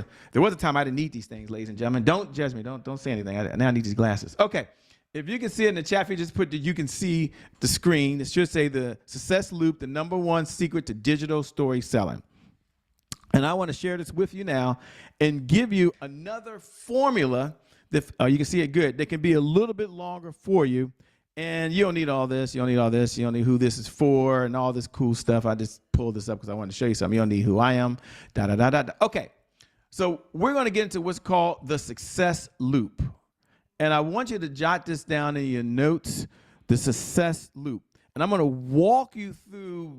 a time I didn't need these things, ladies and gentlemen. Don't judge me. Don't say anything. Now I need these glasses. Okay. If you can see it in the chat feed, just put that you can see the screen. It should say the success loop, the number 1 secret to digital story selling. And I want to share this with you now and give you another formula that you can see it good. That can be a little bit longer for you. And you don't need all this. You don't need all this. You don't need who this is for and all this cool stuff. I just pulled this up because I wanted to show you something. You don't need who I am. Okay. So we're going to get into what's called the success loop. And I want you to jot this down in your notes, the success loop. And I'm going to walk you through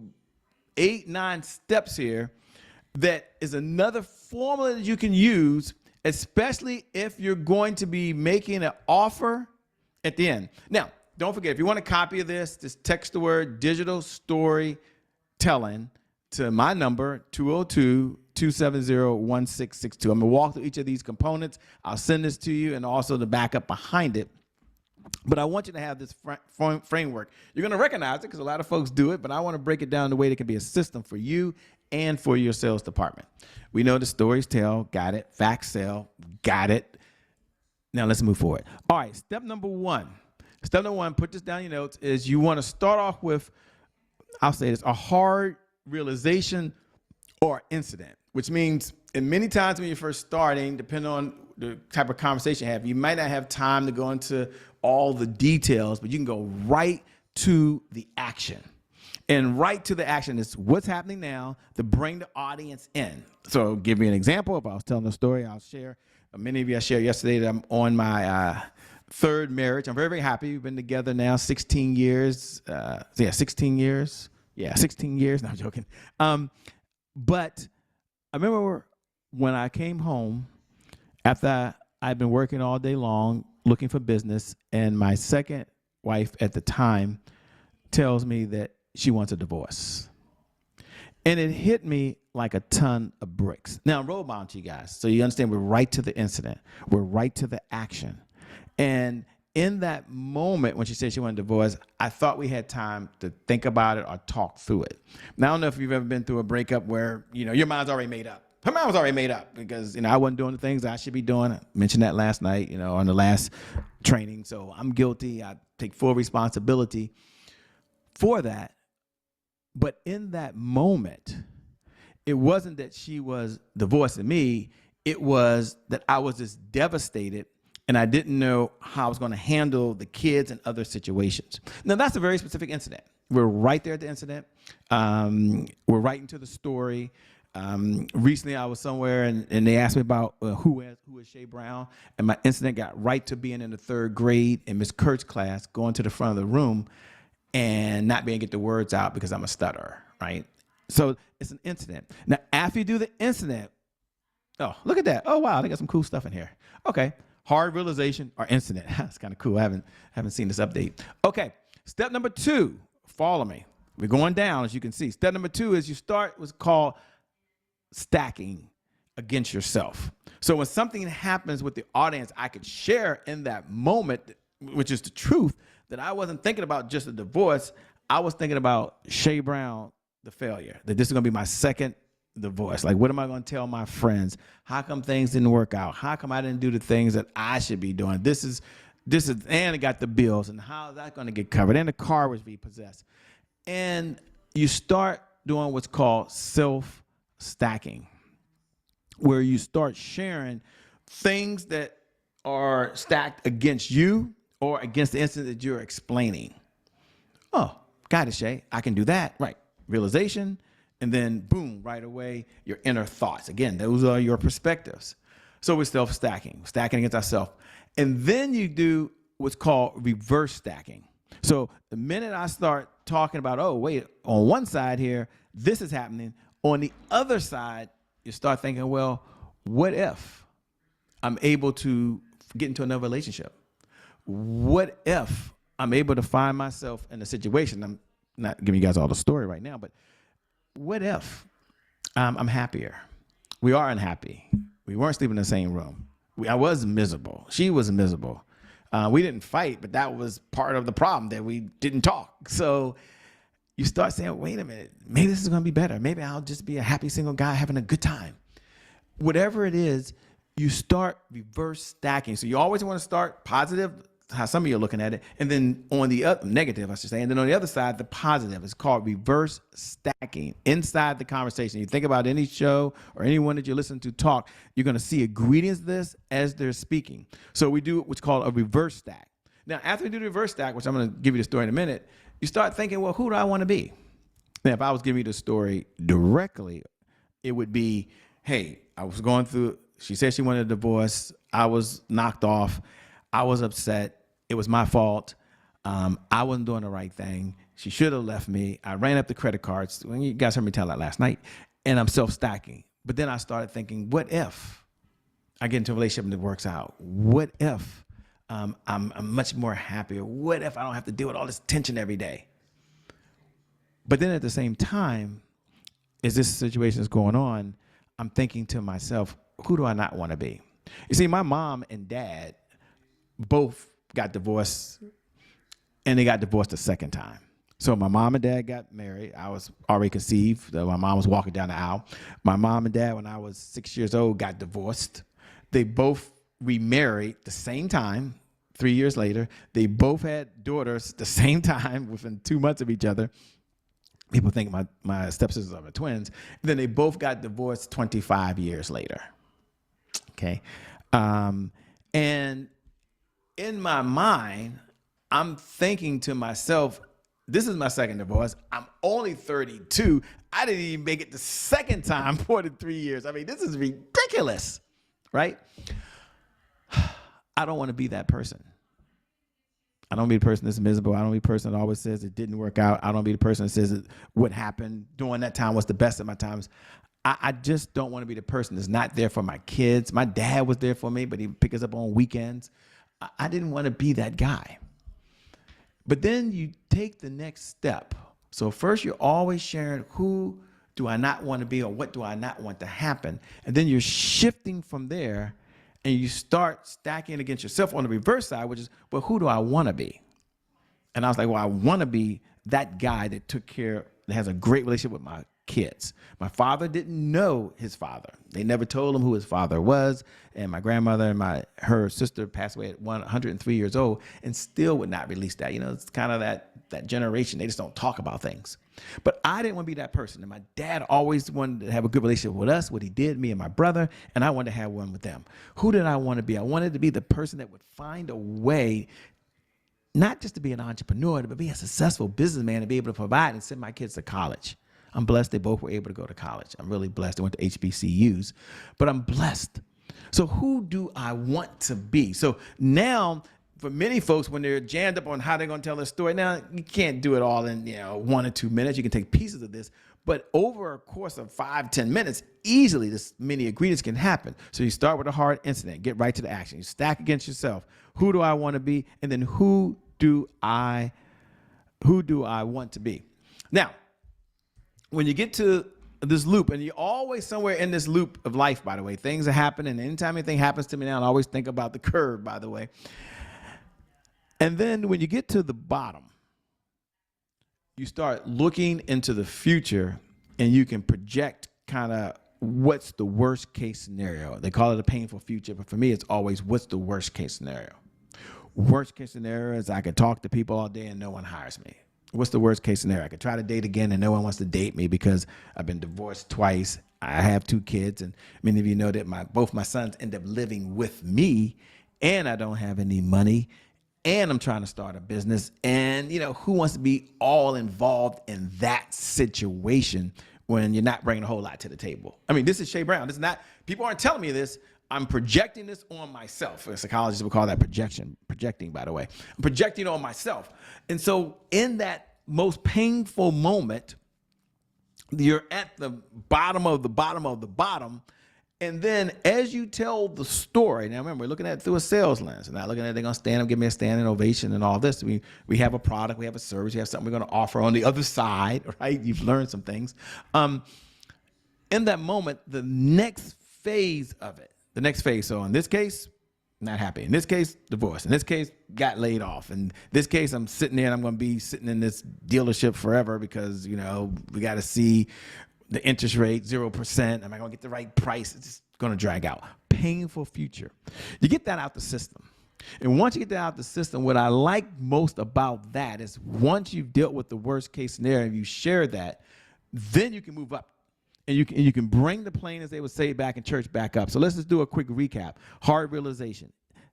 8, 9 steps here that is another formula that you can use, especially if you're going to be making an offer at the end. Now, don't forget, if you want a copy of this, just text the word digital storytelling to my number, 202-270-1662. I'm going to walk through each of these components. I'll send this to you and also the backup behind it. But I want you to have this framework. You're going to recognize it because a lot of folks do it, but I want to break it down in a way that can be a system for you and for your sales department. We know the stories tell, got it. Facts sell, got it. Now let's move forward. All right, step number 1. Step number 1, put this down in your notes, is you want to start off with, I'll say this, a hard realization or incident, which means, and many times when you're first starting, depending on the type of conversation you have, you might not have time to go into all the details, but you can go right to the action. And right to the action is what's happening now to bring the audience in. So I'll give you an example. If I was telling a story, I'll share. Many of you I shared yesterday that I'm on my 3rd marriage. I'm very, very happy. We've been together now 16 years. 16 years. Yeah, 16 years. No, I'm joking. But I remember when I came home after I'd been working all day long looking for business, and my second wife at the time tells me that she wants a divorce. And it hit me like a ton of bricks. Now, I'm roll bound to you guys, so you understand we're right to the incident. We're right to the action. And in that moment when she said she wanted a divorce, I thought we had time to think about it or talk through it. Now, I don't know if you've ever been through a breakup where, your mind's already made up. Her mind was already made up because, I wasn't doing the things I should be doing. I mentioned that last night, on the last training. So I'm guilty. I take full responsibility for that. But in that moment, it wasn't that she was divorcing me. It was that I was just devastated and I didn't know how I was going to handle the kids and other situations. Now, that's a very specific incident. We're right there at the incident. We're right into the story. Recently, I was somewhere and they asked me about who is Shay Brown, and my incident got right to being in the 3rd grade in Miss Kurt's class, going to the front of the room and not being able to get the words out because I'm a stutterer, right? So it's an incident. Now, after you do the incident, oh, look at that. Oh, wow, they got some cool stuff in here. Okay, hard realization or incident. That's kind of cool. I haven't seen this update. Okay, step number 2, follow me. We're going down, as you can see. Step number 2 is you start what's called stacking against yourself. So when something happens with the audience, I could share in that moment, which is the truth, that I wasn't thinking about just a divorce. I was thinking about Shay Brown, the failure, that this is going to be my second divorce. Like, what am I going to tell my friends? How come things didn't work out? How come I didn't do the things that I should be doing? This is, and I got the bills, and how is that going to get covered? And the car was repossessed. And you start doing what's called self-stacking, where you start sharing things that are stacked against you or against the incident that you're explaining. Oh, got it, Shay. I can do that. Right. Realization. And then boom, right away, your inner thoughts. Again, those are your perspectives. So we're self-stacking, stacking against ourselves. And then you do what's called reverse stacking. So the minute I start talking about, oh, wait, on one side here, this is happening. On the other side, you start thinking, well, what if I'm able to get into another relationship? What if I'm able to find myself in a situation? I'm not giving you guys all the story right now, but what if I'm happier? We are unhappy. We weren't sleeping in the same room. I was miserable. She was miserable. We didn't fight, but that was part of the problem, that we didn't talk. So you start saying, wait a minute, maybe this is going to be better. Maybe I'll just be a happy single guy having a good time. Whatever it is, you start reverse stacking. So you always want to start positive, how some of you are looking at it, and then on the other, negative, I should say, and then on the other side, the positive. It's called reverse stacking inside the conversation. You think about any show or anyone that you listen to talk, you're going to see ingredients of this as they're speaking. So we do what's called a reverse stack. Now, after we do the reverse stack, which I'm going to give you the story in a minute, you start thinking, well, who do I want to be? Now, if I was giving you the story directly, it would be, hey, I was going through, she said she wanted a divorce. I was knocked off. I was upset. It was my fault. I wasn't doing the right thing. She should have left me. I ran up the credit cards. You guys heard me tell that last night. And I'm self-stacking. But then I started thinking, what if I get into a relationship and it works out? What if I'm much more happier? What if I don't have to deal with all this tension every day? But then at the same time, as this situation is going on, I'm thinking to myself, who do I not want to be? You see, my mom and dad both got divorced, and they got divorced a second time. So my mom and dad got married. I was already conceived. My mom was walking down the aisle. My mom and dad, when I was 6 years old, got divorced. They both remarried the same time, 3 years later. They both had daughters the same time, within 2 months of each other. People think my stepsisters are twins. And then they both got divorced 25 years later. Okay. And in my mind, I'm thinking to myself, this is my second divorce. I'm only 32. I didn't even make it the second time more than 3 years. I mean, this is ridiculous, right? I don't want to be that person. I don't want to be the person that's miserable. I don't want to be the person that always says it didn't work out. I don't want to be the person that says that what happened during that time was the best of my times. I just don't want to be the person that's not there for my kids. My dad was there for me, but he'd pick us up on weekends. I didn't want to be that guy. But then you take the next step. So first you're always sharing, who do I not want to be, or what do I not want to happen? And then you're shifting from there, and you start stacking against yourself on the reverse side, which is, well, who do I want to be? And I was like, well, I want to be that guy that that has a great relationship with my kids. My father didn't know his father. They never told him who his father was. And my grandmother and her sister passed away at 103 years old and still would not release that. You know, it's kind of that generation. They just don't talk about things. But I didn't want to be that person. And my dad always wanted to have a good relationship with us, what he did, me and my brother, and I wanted to have one with them. Who did I want to be? I wanted to be the person that would find a way not just to be an entrepreneur, but be a successful businessman and be able to provide and send my kids to college. I'm blessed they both were able to go to college. I'm really blessed they went to HBCUs, but I'm blessed. So who do I want to be? So now, for many folks, when they're jammed up on how they're going to tell their story, now you can't do it all in 1 or 2 minutes. You can take pieces of this, but over a course of 5-10 minutes, easily this many ingredients can happen. So you start with a hard incident, get right to the action. You stack against yourself. Who do I want to be? And then who do I want to be? Now, when you get to this loop, and you're always somewhere in this loop of life, by the way, things are happening. Anytime anything happens to me now, I always think about the curve, by the way. And then when you get to the bottom, you start looking into the future, and you can project kind of what's the worst case scenario. They call it a painful future, but for me, it's always what's the worst case scenario. Worst case scenario is I could talk to people all day and no one hires me. What's the worst case scenario? I could try to date again and no one wants to date me because I've been divorced twice. I have 2 kids, and many of you know that both my sons end up living with me, and I don't have any money, and I'm trying to start a business. And who wants to be all involved in that situation when you're not bringing a whole lot to the table? I mean, this is Shay Brown. This is not, people aren't telling me this. I'm projecting this on myself. Psychologists would call that projecting, by the way. I'm projecting on myself. And so in that most painful moment, you're at the bottom of the bottom of the bottom. And then as you tell the story, now remember, we're looking at it through a sales lens. We're not looking at it, they're going to stand up, give me a standing ovation and all this. We have a product, we have a service, we have something we're going to offer on the other side, right? You've learned some things. In that moment, the next phase of it, so in this case, not happy. In this case, divorce. In this case, got laid off. In this case, I'm sitting there and I'm going to be sitting in this dealership forever because, we got to see the interest rate, 0%. Am I going to get the right price? It's just going to drag out. Painful future. You get that out the system. And once you get that out the system, what I like most about that is once you've dealt with the worst case scenario and you share that, then you can move up. And you can bring the plane, as they would say back in church, back up. So let's just do a quick recap. Hard realization,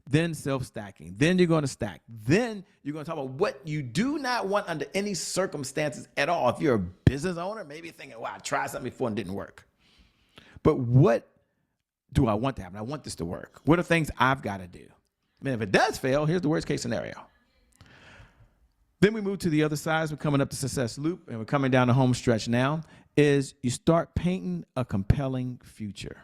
then self-stacking, then you're going to stack. Then you're going to talk about what you do not want under any circumstances at all. If you're a business owner, maybe you're thinking, wow, I tried something before and didn't work. But what do I want to happen? I want this to work. What are things I've got to do? Man, if it does fail, here's the worst case scenario. Then we move to the other side. We're coming up the success loop, and we're coming down the home stretch now, is you start painting a compelling future.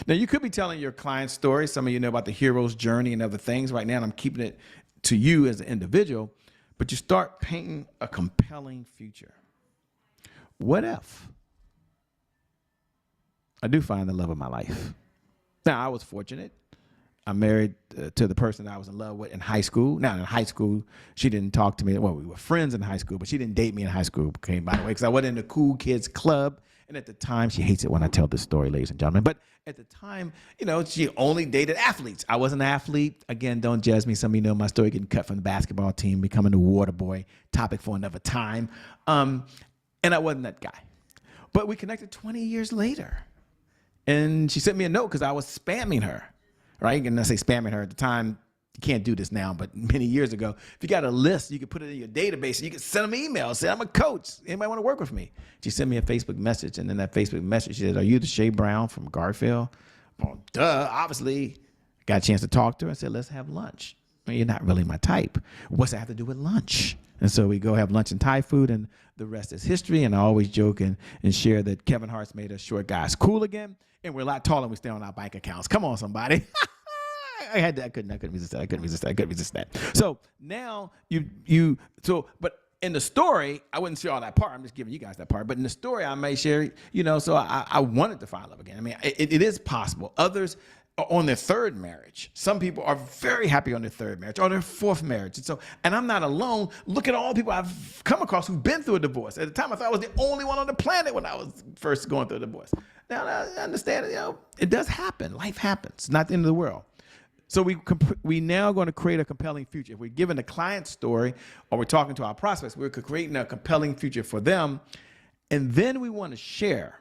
Now, you could be telling your client's story. Some of you know about the hero's journey and other things. Right now, I'm keeping it to you as an individual, but you start painting a compelling future. What if I do find the love of my life? Now, I was fortunate. I'm married to the person I was in love with in high school. Now, in high school, she didn't talk to me. Well, we were friends in high school, but she didn't date me in high school, by the way, because I wasn't in the cool kids club. And at the time, she hates it when I tell this story, ladies and gentlemen. But at the time, she only dated athletes. I was an athlete. Again, don't judge me. Some of you know my story, getting cut from the basketball team, becoming the water boy, topic for another time. And I wasn't that guy. But we connected 20 years later. And she sent me a note because I was spamming her. Right? And I say spamming her at the time. You can't do this now, but many years ago, if you got a list, you could put it in your database and you could send them emails. Say, I'm a coach. Anybody want to work with me? She sent me a Facebook message. And then that Facebook message, she said, are you the Shay Brown from Garfield? Well, duh, obviously. Got a chance to talk to her. I said, let's have lunch. I mean, you're not really my type. What's that have to do with lunch? And so we go have lunch and Thai food, and the rest is history. And I always joke and share that Kevin Hart's made us short guys cool again. And we're a lot taller and we stay on our bank accounts. Come on, somebody. I couldn't resist that. So now but in the story, I wouldn't share all that part. I'm just giving you guys that part. But in the story, I may share, so I wanted to find love again. I mean, it is possible. Others are on their third marriage. Some people are very happy on their third marriage or their fourth marriage. And I'm not alone. Look at all the people I've come across who've been through a divorce. At the time, I thought I was the only one on the planet when I was first going through a divorce. Now, I understand, it does happen. Life happens. It's not the end of the world. So we now going to create a compelling future. If we're giving a client story or we're talking to our prospects, we're creating a compelling future for them. And then we want to share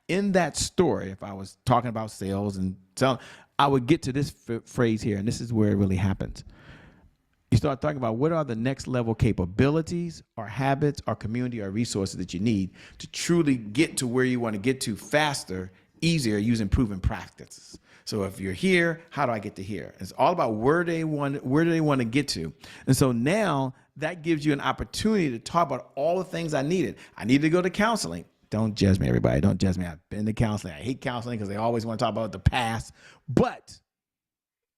in that story. If I was talking about sales and selling, I would get to this phrase here, and this is where it really happens. you start talking about what are the next level capabilities or habits or community or resources that you need to truly get to where you want to get to faster, easier, using proven practices. So if you're here, how do I get to here? It's all about where do they want to get to. And so now that gives you an opportunity to talk about all the things I needed. I needed to go to counseling. Don't judge me, everybody. Don't judge me. I've been to counseling. I hate counseling because they always want to talk about the past. But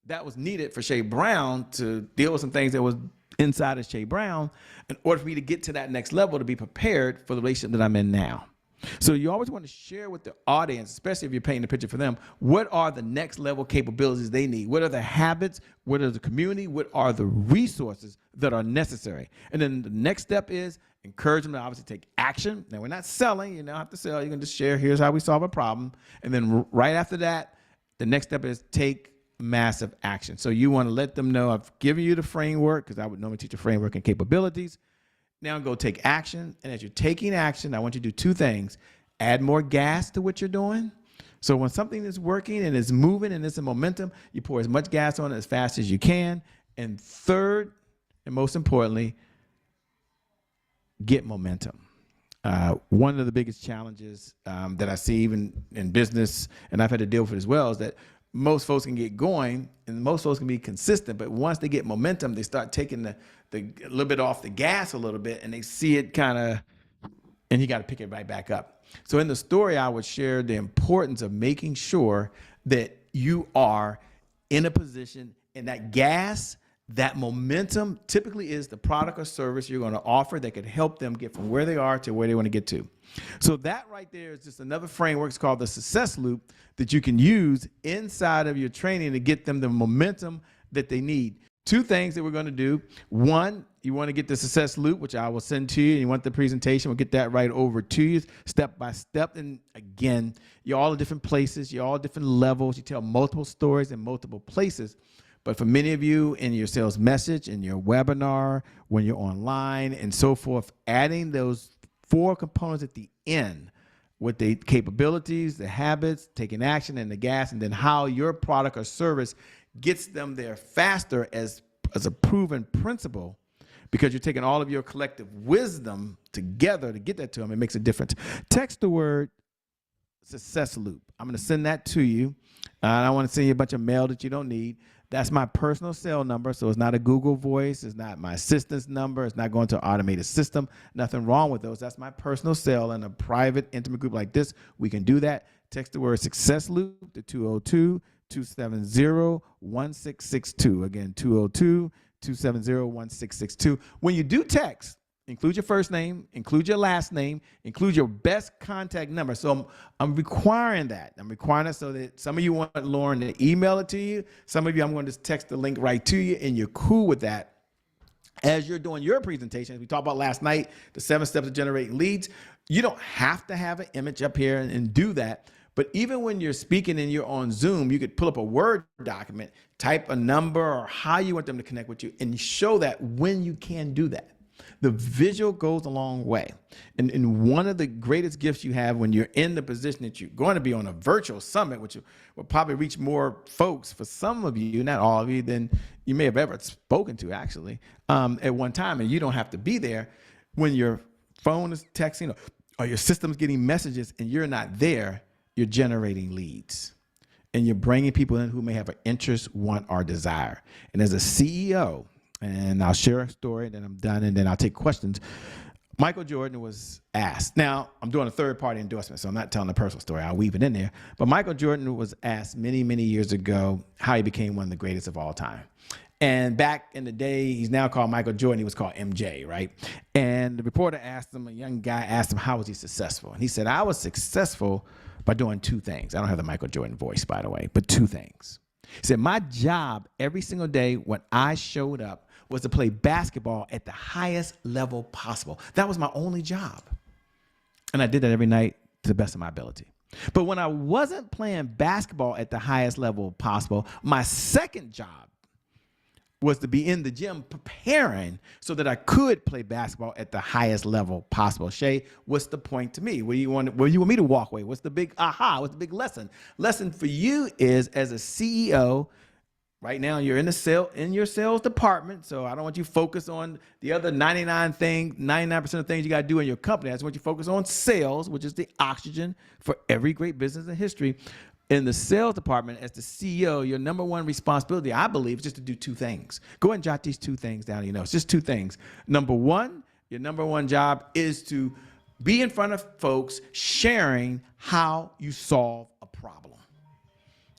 that was needed for Shay Brown to deal with some things that was inside of Shay Brown in order for me to get to that next level to be prepared for the relationship that I'm in now. So you always want to share with the audience, especially if you're painting a picture for them, what are the next level capabilities they need? What are the habits? What are the community? What are the resources that are necessary? And then the next step is encourage them to obviously take action. Now, we're not selling. You don't have to sell. You can just share, here's how we solve a problem. And then right after that, the next step is take massive action. So you want to let them know I've given you the framework, because I would normally teach a framework and capabilities. Now go take action. And as you're taking action, I want you to do two things. Add more gas to what you're doing. So when something is working and is moving and it's in momentum, you pour as much gas on it as fast as you can. And third, and most importantly, get momentum. One of the biggest challenges that I see even in business, and I've had to deal with it as well, is that most folks can get going and most folks can be consistent, but once they get momentum, they start taking the a little bit off the gas a little bit, and they see it kind of, and you got to pick it right back up. So in the story, I would share the importance of making sure that you are in a position, and that gas, that momentum typically is the product or service you're going to offer that could help them get from where they are to where they want to get to. So that right there is just another framework. It's called the success loop that you can use inside of your training to get them the momentum that they need. Two things that we're going to do. One, you want to get the success loop, which I will send to you, and you want the presentation. We'll get that right over to you step by step. And again, you're all in different places. You're all different levels. You tell multiple stories in multiple places. But for many of you in your sales message, in your webinar, when you're online and so forth, adding those 4 components at the end with the capabilities, the habits, taking action, and the gas, and then how your product or service gets them there faster as a proven principle, because you're taking all of your collective wisdom together to get that to them. It makes a difference. Text the word success loop. I'm going to send that to you. I don't want to send you a bunch of mail that you don't need. That's my personal cell number, so it's not a Google Voice. It's not my assistant's number. It's not going to an automated system. Nothing wrong with those. That's my personal cell. In a private, intimate group like this, we can do that. Text the word success loop to 202-270-1662. Again, 202-270-1662. When you do text, include your first name, include your last name, include your best contact number. So I'm requiring that. I'm requiring it so that some of you want Lauren to email it to you. Some of you, I'm going to just text the link right to you, and you're cool with that. As you're doing your presentation, as we talked about last night, the 7 steps of generating leads, you don't have to have an image up here and do that. But even when you're speaking and you're on Zoom, you could pull up a Word document, type a number or how you want them to connect with you, and show that when you can do that. The visual goes a long way. And one of the greatest gifts you have when you're in the position that you're going to be on a virtual summit, which will probably reach more folks for some of you, not all of you, than you may have ever spoken to actually at one time, and you don't have to be there. When your phone is texting or your system's getting messages and you're not there, you're generating leads. And you're bringing people in who may have an interest, want, or desire. And as a CEO, and I'll share a story, then I'm done, and then I'll take questions. Michael Jordan was asked. Now, I'm doing a third-party endorsement, so I'm not telling a personal story. I'll weave it in there. But Michael Jordan was asked many, many years ago how he became one of the greatest of all time. And back in the day, he's now called Michael Jordan. He was called MJ, right? And the reporter asked him, a young guy asked him, how was he successful? And he said, I was successful by doing 2 things. I don't have the Michael Jordan voice, by the way, but 2 things. He said, my job every single day when I showed up was to play basketball at the highest level possible. That was my only job. And I did that every night to the best of my ability. But when I wasn't playing basketball at the highest level possible, my second job was to be in the gym preparing so that I could play basketball at the highest level possible. Shay, what's the point to me? Where you want me to walk away? What's the big aha? What's the big lesson? Lesson for you is, as a CEO, Right now, you're in your sales department. So I don't want you to focus on the other 99% of things you got to do in your company. I just want you to focus on sales, which is the oxygen for every great business in history. In the sales department, as the CEO, your number one responsibility, I believe, is just to do two things. Go ahead and jot these two things down. It's just two things. Number one, your number one job is to be in front of folks sharing how you solve a problem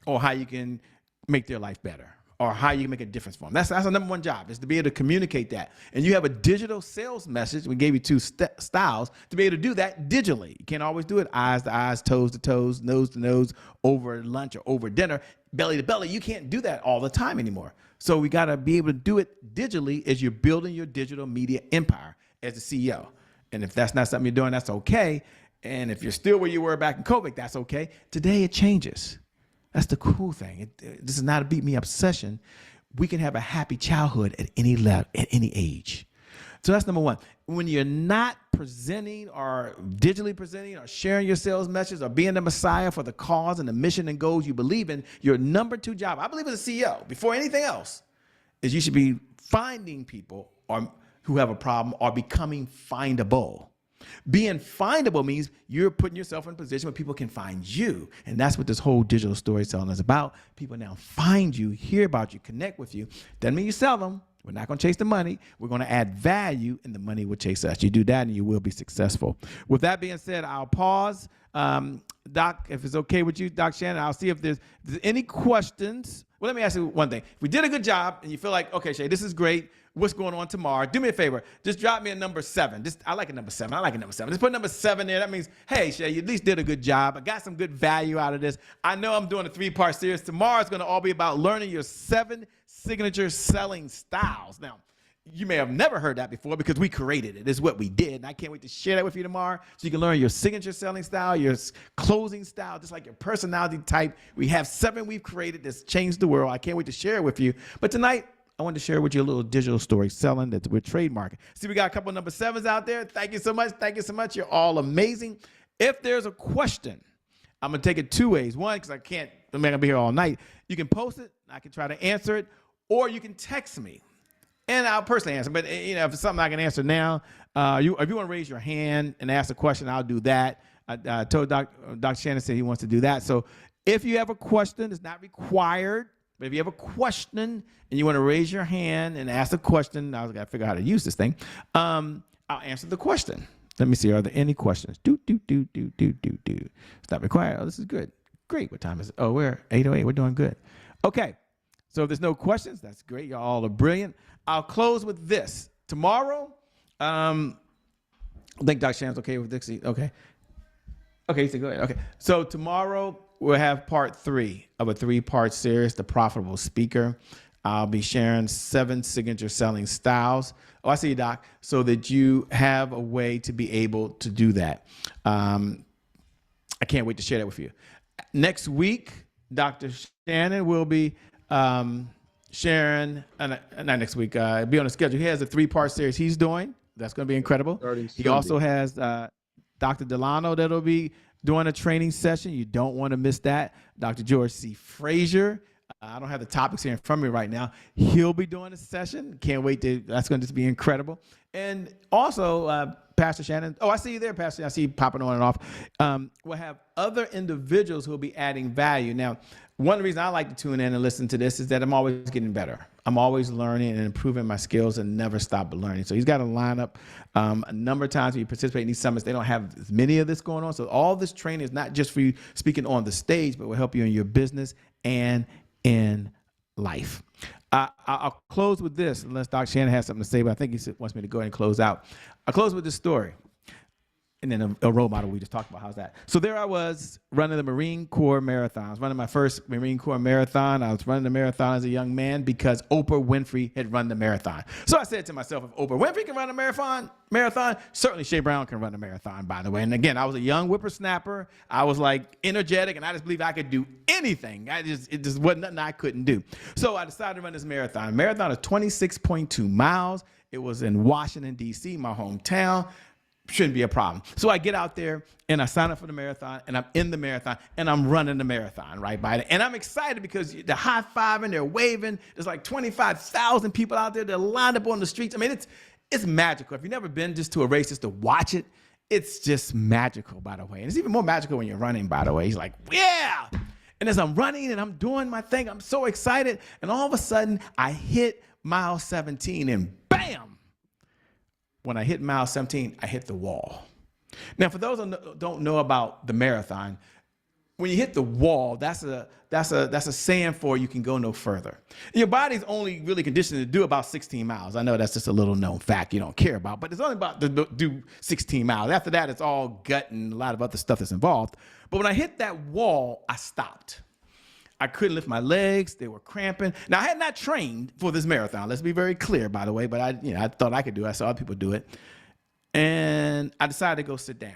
or how you can make their life better or how you can make a difference for them. That's the number one job, is to be able to communicate that. And you have a digital sales message. We gave you two styles to be able to do that digitally. You can't always do it eyes to eyes, toes to toes, nose to nose, over lunch or over dinner, belly to belly. You can't do that all the time anymore. So we got to be able to do it digitally as you're building your digital media empire as the CEO. And if that's not something you're doing, that's okay. And if you're still where you were back in COVID, that's okay. Today it changes. That's the cool thing. This is not a beat me up session. We can have a happy childhood at any level, at any age. So that's number one. When you're not presenting or digitally presenting or sharing your sales message or being the messiah for the cause and the mission and goals you believe in, your number two job, I believe as a CEO, before anything else, is you should be finding people who have a problem or becoming findable. Being findable means you're putting yourself in a position where people can find you. And that's what this whole digital storytelling is about. People now find you, hear about you, connect with you. Doesn't mean you sell them. We're not going to chase the money. We're going to add value, and the money will chase us. You do that, and you will be successful. With that being said, I'll pause. Doc, if it's okay with you, Doc Shannon, I'll see if there's any questions. Well, let me ask you one thing. If we did a good job, and you feel like, okay, Shay, this is great. What's going on tomorrow? Do me a favor. Just drop me a number 7. I like a number 7. Just put number 7 there. That means, hey, Shay, you at least did a good job. I got some good value out of this. I know I'm doing a 3-part series. Tomorrow it's going to all be about learning your 7 signature selling styles. Now, you may have never heard that before because we created it. It's what we did. And I can't wait to share that with you tomorrow so you can learn your signature selling style, your closing style, just like your personality type. We have 7 we've created that's changed the world. I can't wait to share it with you. But tonight, I wanted to share with you a little digital story selling that we're trademarking. See, we got a couple number 7s out there. Thank you so much. Thank you so much. You're all amazing. If there's a question, I'm going to take it 2 ways. One, because I'm not going to be here all night. You can post it. I can try to answer it. Or you can text me. And I'll personally answer. But, if it's something I can answer now, if you want to raise your hand and ask a question, I'll do that. I told Dr. Shannon said he wants to do that. So if you have a question, it's not required. But if you have a question and you want to raise your hand and ask a question, I got to figure out how to use this thing. I'll answer the question. Let me see. Are there any questions? It's not required. Oh, this is good. Great. What time is it? Oh, we're 8:08. We're doing good. Okay. So if there's no questions, that's great. Y'all all are brilliant. I'll close with this. Tomorrow, I think Dr. Shannon's okay with Dixie. Okay. Okay, so go ahead. Okay. So tomorrow we'll have part 3 of a 3-part series, The Profitable Speaker. I'll be sharing 7 signature selling styles. Oh, I see you, Doc. So that you have a way to be able to do that. I can't wait to share that with you. Next week, Dr. Shannon will be sharing, not next week, be on the schedule. He has a 3-part series he's doing. That's going to be incredible. He also has Dr. Delano that'll be doing a training session. You don't want to miss that. Dr. George C. Frazier. I don't have the topics here in front of me right now. He'll be doing a session. Can't wait that's going to just be incredible. And also, Pastor Shannon. Oh, I see you there, Pastor. I see you popping on and off. We'll have other individuals who will be adding value. Now, one of the reasons I like to tune in and listen to this is that I'm always getting better. I'm always learning and improving my skills and never stop learning. So he's got a lineup. A number of times when you participate in these summits, they don't have as many of this going on. So all this training is not just for you speaking on the stage, but will help you in your business and in life. I'll close with this, unless Dr. Shannon has something to say, but I think he wants me to go ahead and close out. I'll close with this story. And then a role model we just talked about. How's that? So there I was running the Marine Corps Marathon. I was running my first Marine Corps Marathon. I was running the marathon as a young man because Oprah Winfrey had run the marathon. So I said to myself, if Oprah Winfrey can run a marathon, certainly Shay Brown can run a marathon, by the way. And again, I was a young whippersnapper. I was like energetic, and I just believed I could do anything. It just wasn't nothing I couldn't do. So I decided to run this marathon. Marathon is 26.2 miles. It was in Washington, D.C., my hometown. shouldn't be a problem. So I get out there and I sign up for the marathon, and I'm in the marathon, and I'm running the marathon right by it. And I'm excited because they're high-fiving, they're waving. There's like 25,000 people out there. They're lined up on the streets. I mean, it's magical. If you've never been just to a race just to watch it, it's just magical, by the way. And it's even more magical when you're running, by the way. He's like, yeah. And as I'm running and I'm doing my thing, I'm so excited. And all of a sudden, I hit mile 17, and bam! When I hit mile 17, I hit the wall. Now, for those who don't know about the marathon, when you hit the wall, that's a saying for you can go no further. Your body's only really conditioned to do about 16 miles. I know that's just a little known fact you don't care about, but it's only about to do 16 miles. After that, it's all gut and a lot of other stuff that's involved. But when I hit that wall, I stopped. I couldn't lift my legs. They were cramping. Now, I had not trained for this marathon. Let's be very clear, by the way, but I thought I could do it. I saw other people do it. And I decided to go sit down.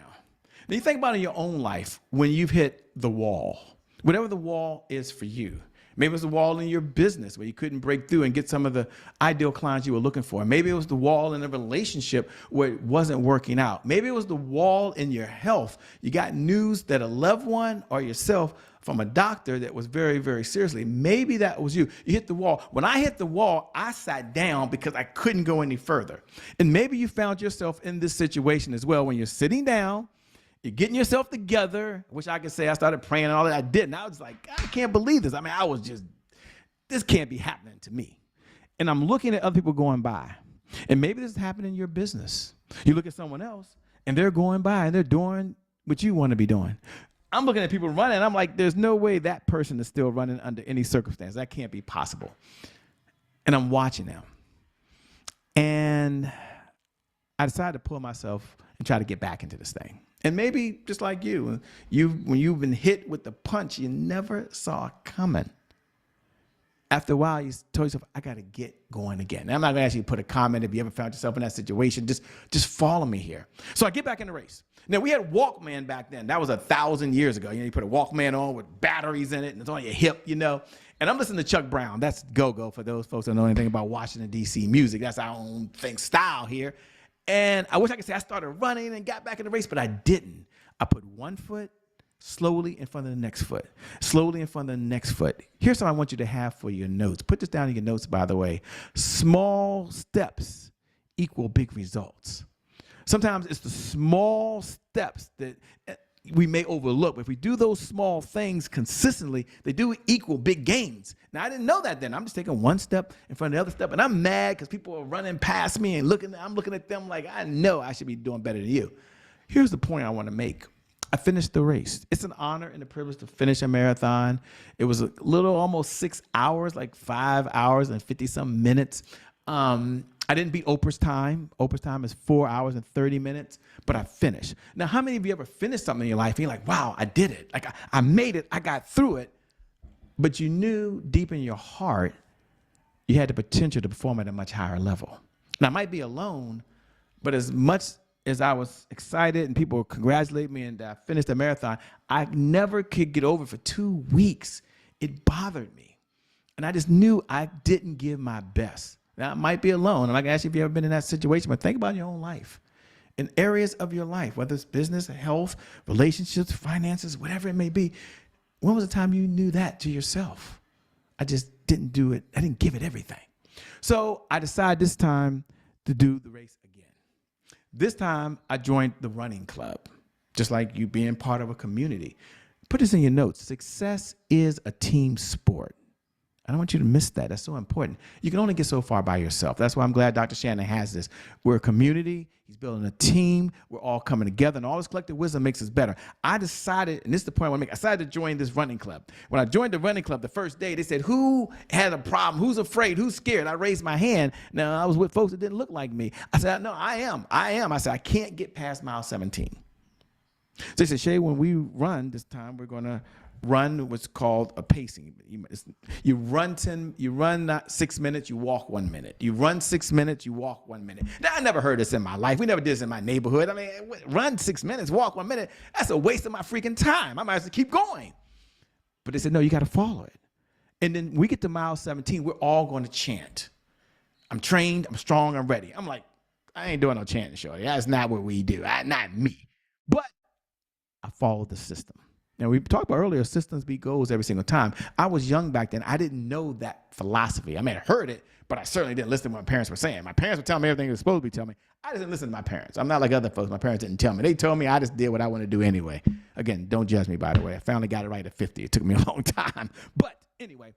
Now, you think about it in your own life when you've hit the wall, whatever the wall is for you. Maybe it was the wall in your business where you couldn't break through and get some of the ideal clients you were looking for. Maybe it was the wall in a relationship where it wasn't working out. Maybe it was the wall in your health. You got news that a loved one or yourself from a doctor that was very, very seriously. Maybe that was you. You hit the wall. When I hit the wall, I sat down because I couldn't go any further. And maybe you found yourself in this situation as well when you're sitting down. You're getting yourself together. I wish I could say I started praying and all that. I didn't. I was like, I can't believe this. I mean, this can't be happening to me. And I'm looking at other people going by. And maybe this is happening in your business. You look at someone else and they're going by and they're doing what you want to be doing. I'm looking at people running and I'm like, there's no way that person is still running under any circumstance. That can't be possible. And I'm watching them. And I decided to pull myself and try to get back into this thing. And maybe just like you, when you've been hit with the punch you never saw coming, after a while you told yourself, I got to get going again. Now, I'm not going to ask you to put a comment if you ever found yourself in that situation. Just follow me here. So I get back in the race. Now, we had Walkman back then. That was 1,000 years ago. You put a Walkman on with batteries in it, and it's on your hip, And I'm listening to Chuck Brown. That's go-go for those folks that don't know anything about Washington, D.C. music. That's our own thing, style here. And I wish I could say I started running and got back in the race, but I didn't. I put one foot slowly in front of the next foot, slowly in front of the next foot. Here's something I want you to have for your notes. Put this down in your notes, by the way. Small steps equal big results. Sometimes it's the small steps that we may overlook. But if we do those small things consistently, they do equal big gains. Now, I didn't know that then. I'm just taking one step in front of the other step, and I'm mad because people are running past me and I'm looking at them like, I know I should be doing better than you. Here's the point I want to make. I finished the race. It's an honor and a privilege to finish a marathon. It was a little almost 6 hours, like 5 hours and 50-some minutes. I didn't beat Oprah's time. Oprah's time is 4 hours and 30 minutes, but I finished. Now, how many of you ever finished something in your life and you're like, wow, I did it. Like I made it, I got through it, but you knew deep in your heart you had the potential to perform at a much higher level. And I might be alone, but as much as I was excited and people congratulate me and I finished the marathon, I never could get over it for 2 weeks. It bothered me. And I just knew I didn't give my best. Now, I might be alone. I'm not going to ask you if you've ever been in that situation, but think about your own life. In areas of your life, whether it's business, health, relationships, finances, whatever it may be, when was the time you knew that to yourself? I just didn't do it. I didn't give it everything. So I decided this time to do the race again. This time I joined the running club, just like you being part of a community. Put this in your notes. Success is a team sport. I don't want you to miss that. That's so important. You can only get so far by yourself. That's why I'm glad Dr. Shannon has this. We're a community. He's building a team. We're all coming together, and all this collective wisdom makes us better. I decided, and this is the point I want to make, I decided to join this running club. When I joined the running club the first day, they said, who had a problem? Who's afraid? Who's scared? I raised my hand. Now, I was with folks that didn't look like me. I said, no, I am. I said, I can't get past mile 17. So they said, Shay, when we run this time, we're going to run what's called a pacing. You run 6 minutes, you walk 1 minute. You run 6 minutes, you walk 1 minute. Now, I never heard this in my life. We never did this in my neighborhood. I mean, run 6 minutes, walk 1 minute. That's a waste of my freaking time. I might as well keep going. But they said, no, you got to follow it. And then we get to mile 17, we're all going to chant. I'm trained, I'm strong, I'm ready. I'm like, I ain't doing no chanting, shorty. That's not what we do. Not me. But I followed the system. And we talked about earlier, systems beat goals every single time. I was young back then. I didn't know that philosophy. I mean, I heard it, but I certainly didn't listen to what my parents were saying. My parents were telling me everything they were supposed to be telling me. I didn't listen to my parents. I'm not like other folks. My parents didn't tell me. They told me. I just did what I want to do anyway. Again, don't judge me, by the way. I finally got it right at 50. It took me a long time. But anyway,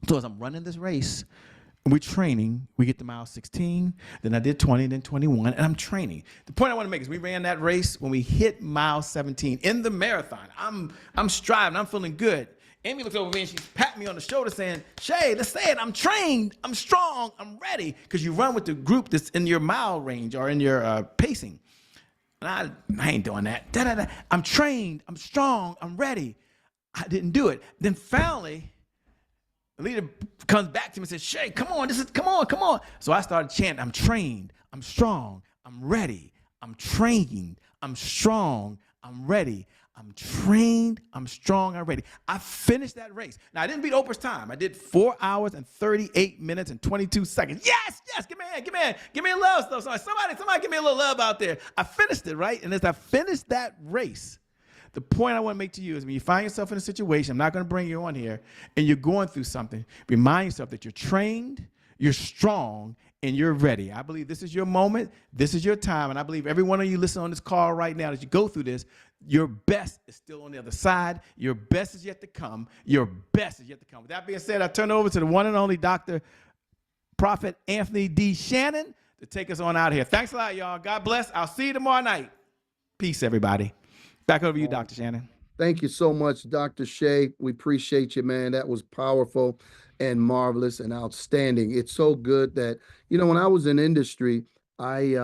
so as I'm running this race, we're training. We get to mile 16. Then I did 20, then 21, and I'm training. The point I want to make is we ran that race when we hit mile 17 in the marathon. I'm striving. I'm feeling good. Amy looks over me and she's patting me on the shoulder saying, Shay, let's say it. I'm trained. I'm strong. I'm ready. Because you run with the group that's in your mile range or in your pacing. And I ain't doing that. Da-da-da. I'm trained. I'm strong. I'm ready. I didn't do it. Then finally, the leader comes back to me and says, Shay, come on, come on. So I started chanting, I'm trained, I'm strong, I'm ready, I'm trained, I'm strong, I'm ready, I'm trained, I'm strong, I'm ready. I finished that race. Now, I didn't beat Oprah's time. I did 4 hours and 38 minutes and 22 seconds. Yes, give me a love stuff. Somebody give me a little love out there. I finished it, right? And as I finished that race, the point I want to make to you is when you find yourself in a situation, I'm not going to bring you on here, and you're going through something, remind yourself that you're trained, you're strong, and you're ready. I believe this is your moment. This is your time. And I believe every one of you listening on this call right now, as you go through this, your best is still on the other side. Your best is yet to come. Your best is yet to come. With that being said, I turn it over to the one and only Dr. Prophet Anthony D. Shannon to take us on out of here. Thanks a lot, y'all. God bless. I'll see you tomorrow night. Peace, everybody. Back over to you, Dr. Shannon. Thank you so much, Dr. Shay. We appreciate you, man. That was powerful and marvelous and outstanding. It's so good that, when I was in industry, I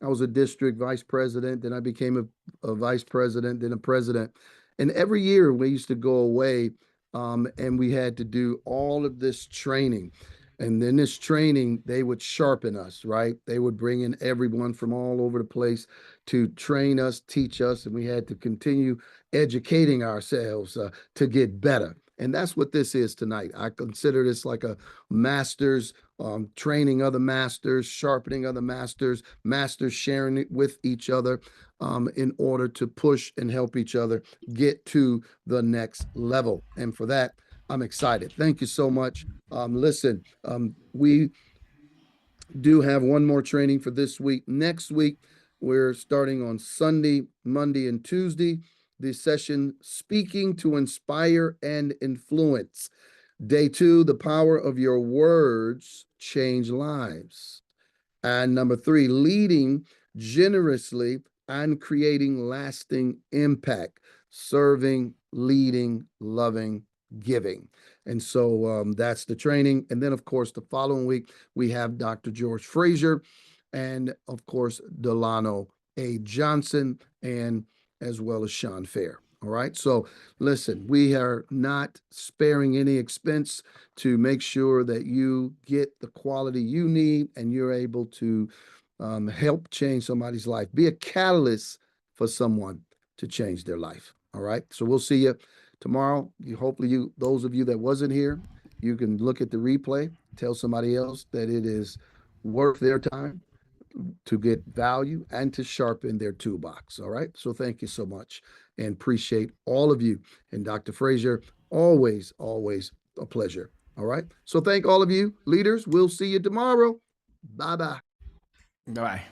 was a district vice president, then I became a vice president, then a president. And every year we used to go away and we had to do all of this training. And then this training, they would sharpen us, right? They would bring in everyone from all over the place to train us, teach us, and we had to continue educating ourselves to get better. And that's what this is tonight. I consider this like a master's, training other masters, sharpening other masters, masters sharing it with each other in order to push and help each other get to the next level. And for that, I'm excited. Thank you so much. Listen, we do have one more training for this week. Next week, we're starting on Sunday, Monday, and Tuesday. The session, Speaking to Inspire and Influence. Day 2, The Power of Your Words Change Lives. And number 3, Leading Generously and Creating Lasting Impact. Serving, leading, loving, giving. And so that's the training. And then, of course, the following week, we have Dr. George Frazier and, of course, Delano A. Johnson, and as well as Sean Fair. All right. So listen, we are not sparing any expense to make sure that you get the quality you need and you're able to help change somebody's life. Be a catalyst for someone to change their life. All right. So we'll see you tomorrow. Hopefully those of you that wasn't here, you can look at the replay, tell somebody else that it is worth their time to get value and to sharpen their toolbox. All right. So thank you so much and appreciate all of you. And Dr. Frazier, always a pleasure. All right. So thank all of you leaders. We'll see you tomorrow. Bye-bye. Bye-bye.